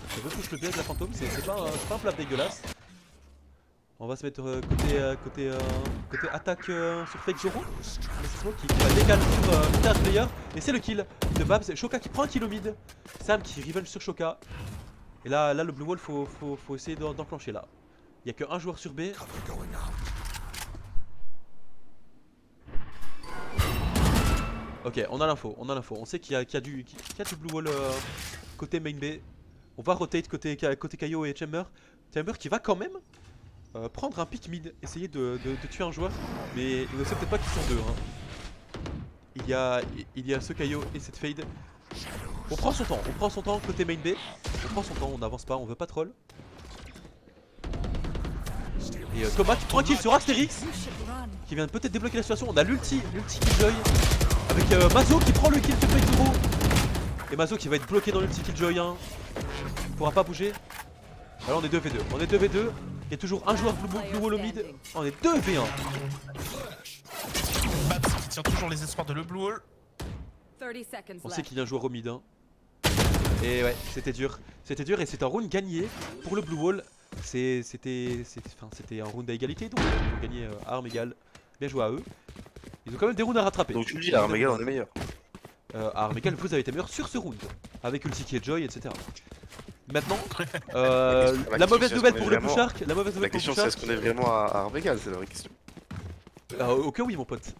Ça veut toucher le B avec la fantôme, c'est pas un plat dégueulasse. On va se mettre côté attaque sur Fake Zoro. Qui va décaler sur Mid Player. Et c'est le kill de Babs. Shoka qui prend un kill au mid. Sam qui revenge sur Shoka. Et là le Blue Wall faut essayer d'enclencher là. Il n'y a qu'un joueur sur B. Ok, on a l'info. On sait qu'il y a du Blue Wall côté main B. On va rotate côté Kaio et Chamber. Chamber qui va quand même prendre un pick mid, essayer de tuer un joueur, mais il ne sait peut-être pas qu'ils sont deux. Hein. Il y a ce Kaio et cette Fade. On prend son temps côté main B. On prend son temps, on n'avance pas, on veut pas troll. Et Thomas qui prend un kill sur Astérix, qui vient peut-être débloquer la situation. On a l'ulti Killjoy avec Mazo qui prend le kill sur Fake Zoro. Et Mazo qui va être bloqué dans l'ulti Killjoy 1. Il pourra pas bouger. Alors on est 2v2. Il y a toujours un joueur Blue Wall au mid. On est 2v1. Babs qui tient toujours les espoirs de le Blue Wall. On sait qu'il y a un joueur au mid. Hein. Et ouais, c'était dur. Et c'est un round gagné pour le Blue Wall. C'était un round à égalité. Donc ils ont gagné à armes égales. Bien joué à eux. Ils ont quand même des rounds à rattraper. Donc tu me dis, à armes égales on est meilleur. À armes égales, vous avez été meilleur sur ce round. Avec Ulti Killjoy, etc. Maintenant, la mauvaise nouvelle pour le Blue Shark. La question c'est est-ce qu'on est vraiment à armes égales, c'est la vraie question. Ok oui mon pote.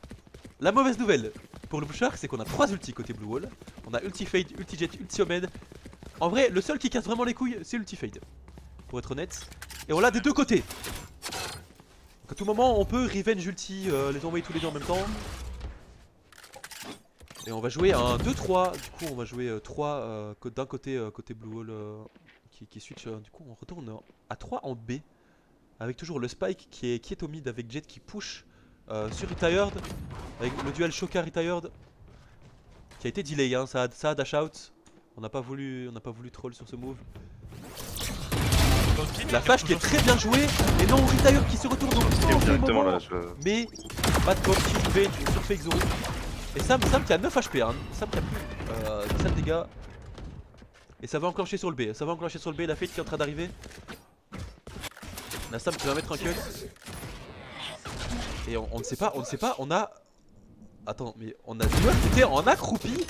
La mauvaise nouvelle pour le Blue Shark, c'est qu'on a 3 ultis côté Blue Wall. On a Ulti Fade, Ulti Jet, Ulti Omen. En vrai, le seul qui casse vraiment les couilles, c'est Ulti Fade. Pour être honnête. Et on l'a des deux côtés. Donc à tout moment, on peut revenge ulti, les envoyer tous les deux en même temps. Et on va jouer un 2-3. Du coup, on va jouer 3 d'un côté Blue Wall qui switch. Du coup, on retourne à 3 en B. Avec toujours le Spike qui est au mid avec Jet qui push sur Retired. Avec le duel Shoka Retired qui a été delay. Hein, ça a dash out. On n'a pas voulu troll sur ce move. La flash qui est très bien jouée. Et non, Retired qui se retourne au Directement moment. là, Mais Mad Pop qui revenge sur Fake Zoro. Et Sam qui a 9 HP, hein. Sam qui a plus 17 dégâts. Et ça va enclencher sur le B. La Fate qui est en train d'arriver. On a Sam qui va mettre un cut. Et on ne sait pas, on a... Attends, mais on a des joueurs qui étaient en accroupi.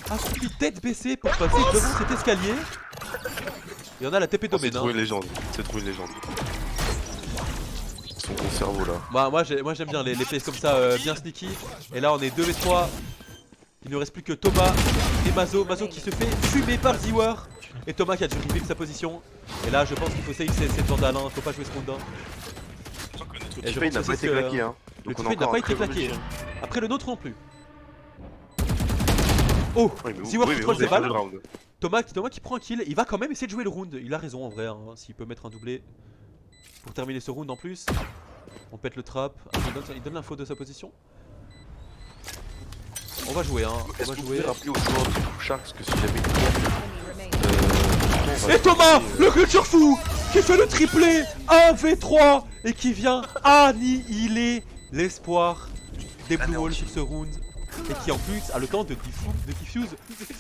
Accroupi tête baissée pour passer devant cet escalier. Et on a la TP Oh, c'est domaine. trop Hein. une légende. C'est trop une légende. Son bon cerveau là. Moi j'aime bien les plays comme ça, bien sneaky. Et là on est 2v3. Il ne reste plus que Thomas et Mazo. Mazo qui se fait fumer par Ziwar. Et Thomas qui a dû reveal sa position. Et là je pense qu'il faut save cette vandale, hein. Faut pas jouer ce round. Le Et je teammate pense n'a aussi pas été que claqué hein. le Donc on a teammate n'a encore pas un été très bon claqué. ulti, hein. Après le nôtre non plus. Oh, Oui, mais Ziwar oui, qui mais troll vous ses avez perdu balles. le round. Thomas qui prend un kill. Il va quand même essayer de jouer le round. Il a raison en vrai, hein, s'il peut mettre un doublé. Pour terminer ce round en plus. On pète le trap. Il donne l'info de sa position. On va jouer, hein. On Est-ce va que vous jouer. pouvez rappeler aux joueurs de Blue Sharks que si jamais Et Thomas, le culture fou, qui fait le triplé 1v3 et qui vient annihiler l'espoir des Blue Walls sur ce round. Et qui en plus a le temps de diffuse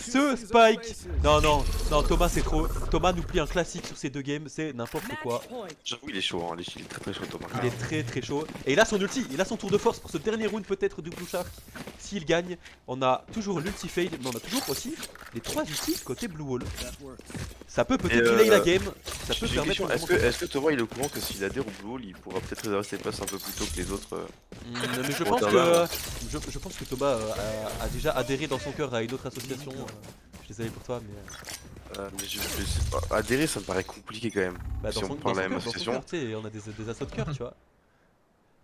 ce spike. Non, Thomas c'est trop. Thomas nous plie un classique sur ces deux games, c'est n'importe quoi. J'avoue il est chaud hein, il est très chaud Thomas. Il est très chaud. Et il a son ulti, il a son tour de force pour ce dernier round peut-être du Blue Shark. S'il gagne, on a toujours l'ulti fade, mais on a toujours aussi les 3 ultis côté Blue Wall. Ça peut peut-être delay la game, ça peut J'ai une permettre question, de est-ce que Thomas il est au courant que s'il adhère au Blue Hole il pourra peut-être réserver ses places un peu plus tôt que les autres Mais je Bon, pense ça que va. je pense que Thomas a déjà adhéré dans son cœur à une autre association. Je suis désolé pour toi, mais mais je sais pas, adhérer ça me paraît compliqué quand même. bah, Si dans on son, prend dans la son même cœur, association. tu sais, on a des assos de cœur, tu vois.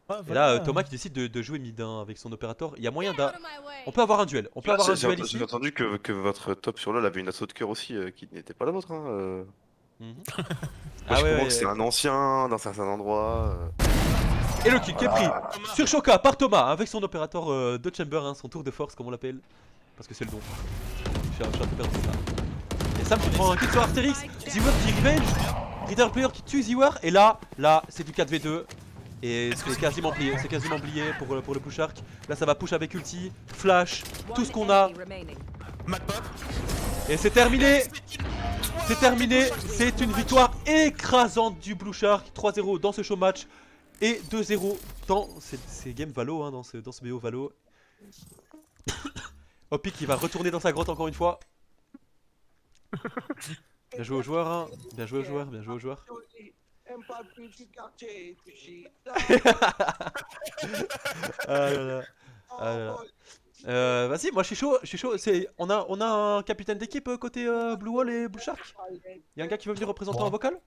Ah, Et là, voilà. Thomas qui décide de jouer mid avec son opérateur, il y a moyen Get d'un. out of my way. On peut avoir un duel, on peut avoir un duel J'ai ici. entendu que votre top sur LoL avait une asso de cœur aussi qui n'était pas la vôtre hein. Mhm. Moi Ah je ouais, comprends ouais, que c'est ouais. un ancien d'un certain endroit. Et le kill qui est pris Thomas. sur Shoka par Thomas avec son opérateur de Chamber, hein, son tour de force comme on l'appelle. Parce que c'est le don. Je suis un peu perdu ça. Et Sam qui prend un kill sur Artérix. Ziwar qui revenge. Leader player qui tue Ziwar. Et là c'est du 4v2. Et c'est quasiment plié, pour le push shark. Là ça va push avec ulti, flash, tout ce qu'on a. MacPop. Et c'est terminé. C'est terminé, c'est une victoire écrasante du Blue Shark, 3-0 dans ce show match et 2-0 dans ces games Valo, hein, dans ce BO Valo. Hopi qui va retourner dans sa grotte encore une fois. Bien joué aux joueurs, hein. Bien joué aux joueurs, bien joué aux joueurs. Ah là là. Ah là là. Vas-y, moi je suis chaud. On a un capitaine d'équipe côté Blue Wall et Blue Shark. Y'a un gars qui veut venir représenter en vocal?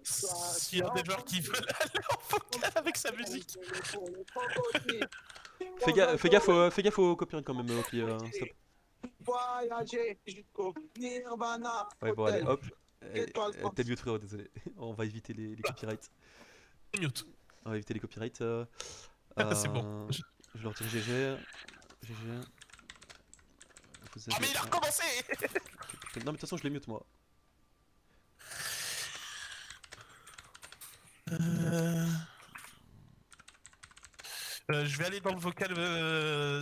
S'il y a des joueurs qui veulent aller en vocal avec sa musique. Fais gaffe au copyright quand même, Hopi. Stop. Ouais, bon, allez, hop. T'es mute, frérot, désolé. On va éviter les copyrights. Mute. On va éviter les copyrights. C'est bon. Je leur dire GG. GG. Ah mais il a recommencé. Non, mais de toute façon, je les mute moi. Je vais aller dans le vocal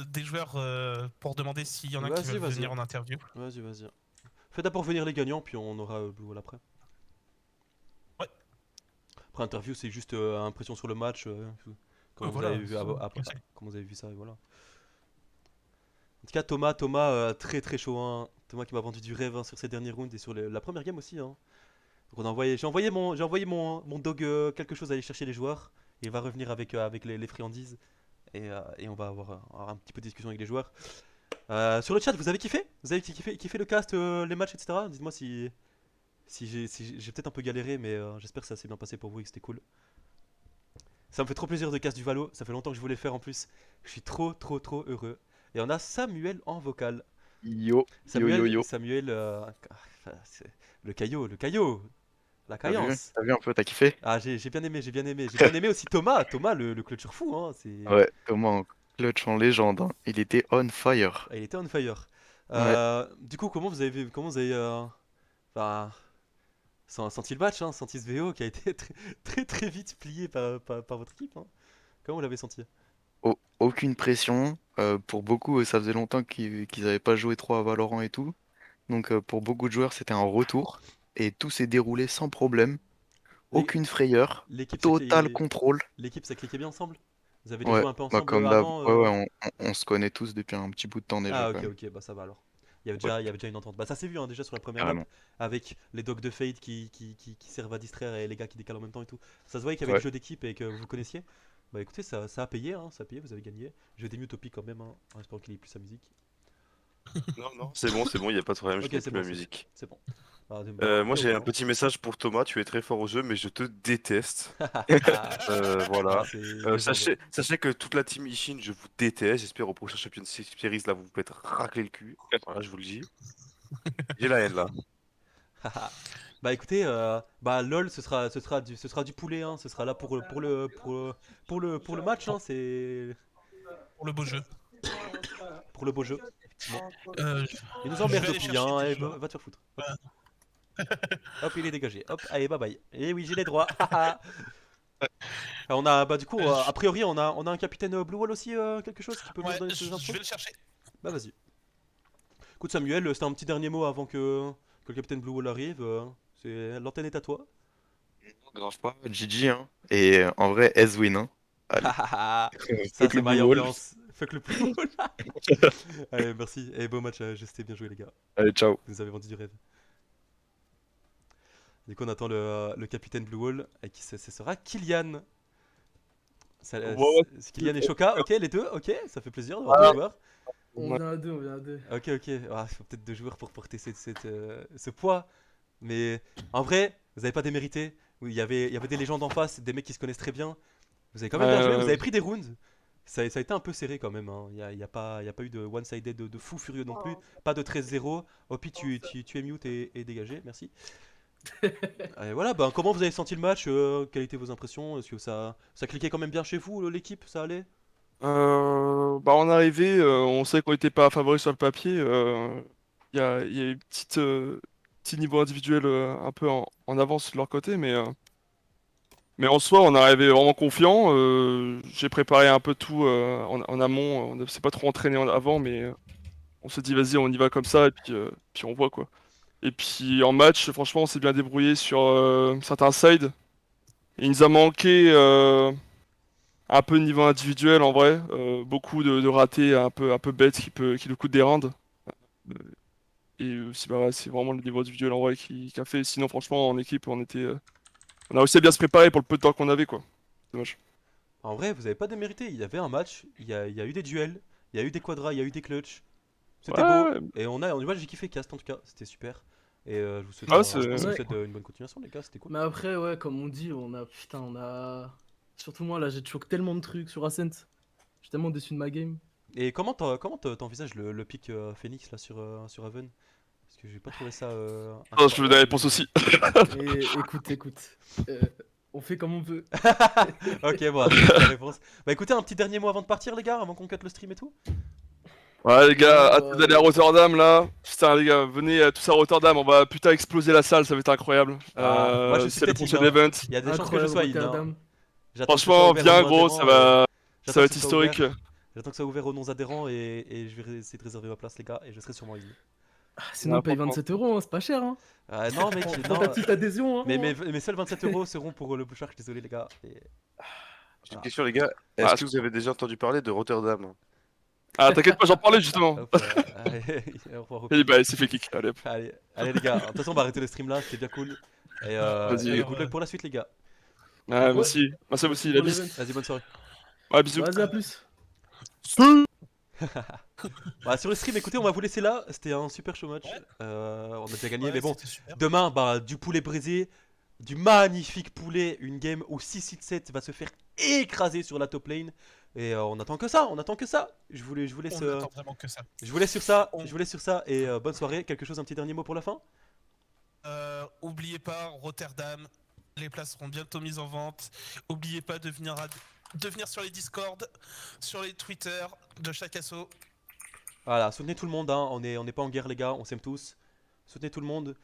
des joueurs pour demander s'il y en a qui Vas-y, veulent vas-y. venir en interview. Vas-y. Fais d'abord venir les gagnants, puis on aura Blue Wall après. Ouais. Après, interview, c'est juste impression sur le match. Comment vous Voilà, avez vu ça, après, classique. comment vous avez vu ça, et voilà. En tout cas, Thomas, très chaud, hein. Thomas qui m'a vendu du rêve hein, sur ces derniers rounds et sur la première game aussi. Hein. Donc j'ai envoyé mon dog quelque chose à aller chercher les joueurs. Et il va revenir avec les friandises. Et on va avoir un petit peu de discussion avec les joueurs. Sur le chat, vous avez kiffé? Vous avez kiffé le cast, les matchs, etc. Dites-moi si j'ai peut-être un peu galéré, mais j'espère que ça s'est bien passé pour vous et que c'était cool. Ça me fait trop plaisir de cast du Valo. Ça fait longtemps que je voulais le faire en plus. Je suis trop heureux. Et on a Samuel en vocal. Yo. Samuel, le caillot, la caillance. T'as vu un peu, t'as kiffé? Ah, j'ai bien aimé. J'ai bien aimé aussi Thomas, le clôture fou. Hein, Ouais, Thomas en clutch en légende, hein. Il était on fire. il était on fire. Ouais. Du coup, comment vous avez enfin, senti le match, hein, senti ce VO qui a été très vite plié par votre équipe. Hein. Comment vous l'avez senti? Aucune pression. Pour beaucoup, ça faisait longtemps qu'ils n'avaient pas joué trop à Valorant et tout. Donc pour beaucoup de joueurs, c'était un retour. Et tout s'est déroulé sans problème. L'é- Aucune frayeur. L'équipe, Total contrôle. l'équipe, ça cliquait bien ensemble? Vous avez dû Ouais, jouer un peu bah ensemble comme d'hab. avant Ouais, on se connaît tous depuis un petit bout de temps déjà Ah, quand même. ok, bah ça va alors. il y avait déjà une entente. Bah ça s'est vu hein, déjà sur la première map, Carrément. avec les dogs de Fade qui servent à distraire et les gars qui décalent en même temps et tout. Ça se voyait qu'il y avait Ouais. du jeu d'équipe et que vous connaissiez. Bah écoutez, ça a payé, hein, ça a payé, vous avez gagné. Je vais démute Topi quand même, hein, en espérant qu'il ait plus sa musique. Non, c'est bon, y a pas de problème, Ok, je n'ai c'est plus bon, la musique. C'est bon. Ah, Moi j'ai un petit. petit message pour Thomas, tu es très fort au jeu, mais je te déteste. Voilà. C'est légendaire. Sachez que toute la team Ishin, je vous déteste. J'espère au prochain Champions Series, là, vous vous faites racler le cul. Voilà, je vous le dis. J'ai la haine là. Bah écoutez, bah LOL, ce sera du poulet, hein. Ce sera là pour le match, hein. C'est Pour le beau jeu. pour le beau jeu, effectivement. Euh, Il nous je emmerde vais aller Topi, chercher hein. des Eh, joueurs. va te faire foutre. Hop, il est dégagé. Hop, allez, bye bye. Et oui, j'ai les droits. On a, bah du coup, a priori, on a un capitaine Blue Wall aussi, quelque chose qui peut nous Ouais, donner ces je infos. vais le chercher. Bah vas-y. Écoute Samuel, c'était un petit dernier mot avant que le capitaine Blue Wall arrive. L'antenne est à toi. Grave pas. GG, hein. Et en vrai, S-win, hein. Allez. Ça Fuck c'est le Blue my Wall. ambiance. Fuck le Blue Wall. Allez, merci. Et beau match, GST, bien joué les gars. Allez, ciao. Vous nous avez vendu du rêve. Du coup, on attend le capitaine Blue Wall, et qui ce sera Kylian. Ouais, Kylian et Shoka, ok, les deux, ok, ça fait plaisir d'avoir deux joueurs. on vient à deux, on vient à deux. Ok, ok, ah, il faut peut-être deux joueurs pour porter ce poids. Mais en vrai, vous avez pas démérité. Oui, il y avait des légendes en face, des mecs qui se connaissent très bien. Vous avez quand même bien joué, vous avez pris des rounds. Ça a été un peu serré quand même. Hein. Il n'y a pas eu de one-sided de fou furieux non plus. Pas de 13-0. Opi, tu es mute et dégagé, merci. Et voilà, bah, comment vous avez senti le match? Quelles étaient vos impressions? Est-ce que ça cliquait quand même bien chez vous, l'équipe? Ça allait? Bah en arrivée, on savait qu'on n'était pas favoris sur le papier. Il y a une petit niveau individuel un peu en avance de leur côté, mais en soi, on est arrivé vraiment confiant. J'ai préparé un peu tout en amont. On ne s'est pas trop entraîné avant, mais on s'est dit vas-y, on y va comme ça, et puis on voit quoi. Et puis en match, franchement, on s'est bien débrouillé sur certains sides. Il nous a manqué un peu de niveau individuel en vrai, beaucoup de ratés un peu bêtes qui nous coûtent des rounds. Euh, Et aussi, bah, ouais, c'est vraiment le niveau individuel en vrai qui a fait. Sinon, franchement, en équipe, on a réussi à bien se préparer pour le peu de temps qu'on avait, quoi. Dommage. En vrai, vous avez pas démérité. Il y avait un match, il y a eu des duels, il y a eu des quadras, il y a eu des clutches. Ouais, C'était beau. ouais, Et moi j'ai kiffé Cast en tout cas, c'était super. Et je vous souhaite, ouais, je vous c'est. souhaite une bonne continuation les gars, c'était cool. Mais après, ouais, comme on dit, Surtout moi, là, j'ai choqué tellement de trucs sur Ascent. Je suis tellement déçu de ma game. Et t'envisages le pick Phoenix là sur Haven? Parce que j'ai pas trouvé ça. Non, je veux des réponses aussi. incroyable. Et écoute. On fait comme on peut. Ok, bon, c'est la réponse. Bah écoutez, un petit dernier mot avant de partir les gars, avant qu'on cut le stream et tout. Ouais, les gars, hâte d'aller à Rotterdam là. Putain, les gars, venez tous à Rotterdam. On va putain exploser la salle, ça va être incroyable. Moi je suis C'est le peut-être prochain in, hein. event. Il y a des chances que je sois in. Hein. J'attends que ce soit Franchement, ouvert aux viens non gros, adhérents, ça va j'attends être que ce soit historique. ouvert. J'attends que ça soit ouvert aux non-adhérents et je vais essayer de réserver ma place les gars et je serai sûrement in. Sinon, on paye 27 €, hein, c'est pas cher. Hein. Non mec, Prends non. ta petite adhésion. Hein. Mais seuls 27 € seront pour le Blue Shark, désolé les gars. J'ai une question, les gars. Ah, Est-ce que vous avez déjà entendu parler de Rotterdam? Ah, t'inquiète pas, j'en parlais justement. Hop, allez, au revoir, Et bah, c'est fait kick. Allez hop. allez les gars, de toute façon on va arrêter le stream là, c'était bien cool. Vas-y. Et good luck pour la suite les gars. Ouais, merci. Merci aussi, la bise. Vas-y, bonne soirée. Ouais, bisous. Vas-y, à plus. Bah, sur le stream, écoutez, on va vous laisser là. C'était un super show match. On a déjà gagné, mais bon. c'était super. Demain, bah, du poulet brisé, du magnifique poulet. Une game où 6-7 va se faire écraser sur la top lane. Et on attend que ça, on attend que ça. Je vous laisse, On attend vraiment que ça. je vous laisse sur ça. On- Je vous laisse sur ça. Et bonne soirée. Quelque chose, un petit dernier mot pour la fin? Oubliez pas, Rotterdam, les places seront bientôt mises en vente. Oubliez pas de venir sur les Discord, sur les Twitter de chaque asso. Voilà, soutenez tout le monde, hein. On n'est pas en guerre les gars, on s'aime tous. Soutenez tout le monde.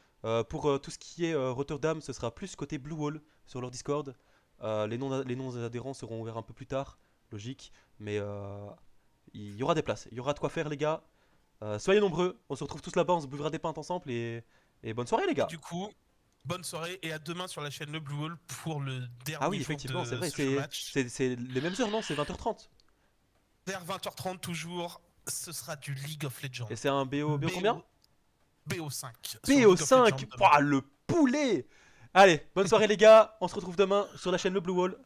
Pour tout ce qui est Rotterdam, ce sera plus côté Blue Wall sur leur Discord. Les non-adhérents seront ouverts un peu plus tard, logique. Mais il y aura des places, il y aura de quoi faire les gars. Soyez nombreux, on se retrouve tous là-bas, on se buvera des pintes ensemble et bonne soirée les gars. Du coup, bonne soirée et à demain sur la chaîne Le Blue Wall pour le dernier Ah oui, jour effectivement, de c'est vrai, ce match. c'est les mêmes heures, non? C'est 20h30. Vers 20h30 toujours, ce sera du League of Legends. Et c'est un BO combien? BO5. sur BO5. League of Legends demain. Pouah, le poulet. Allez, bonne soirée les gars, on se retrouve demain sur la chaîne Le Blue Wall.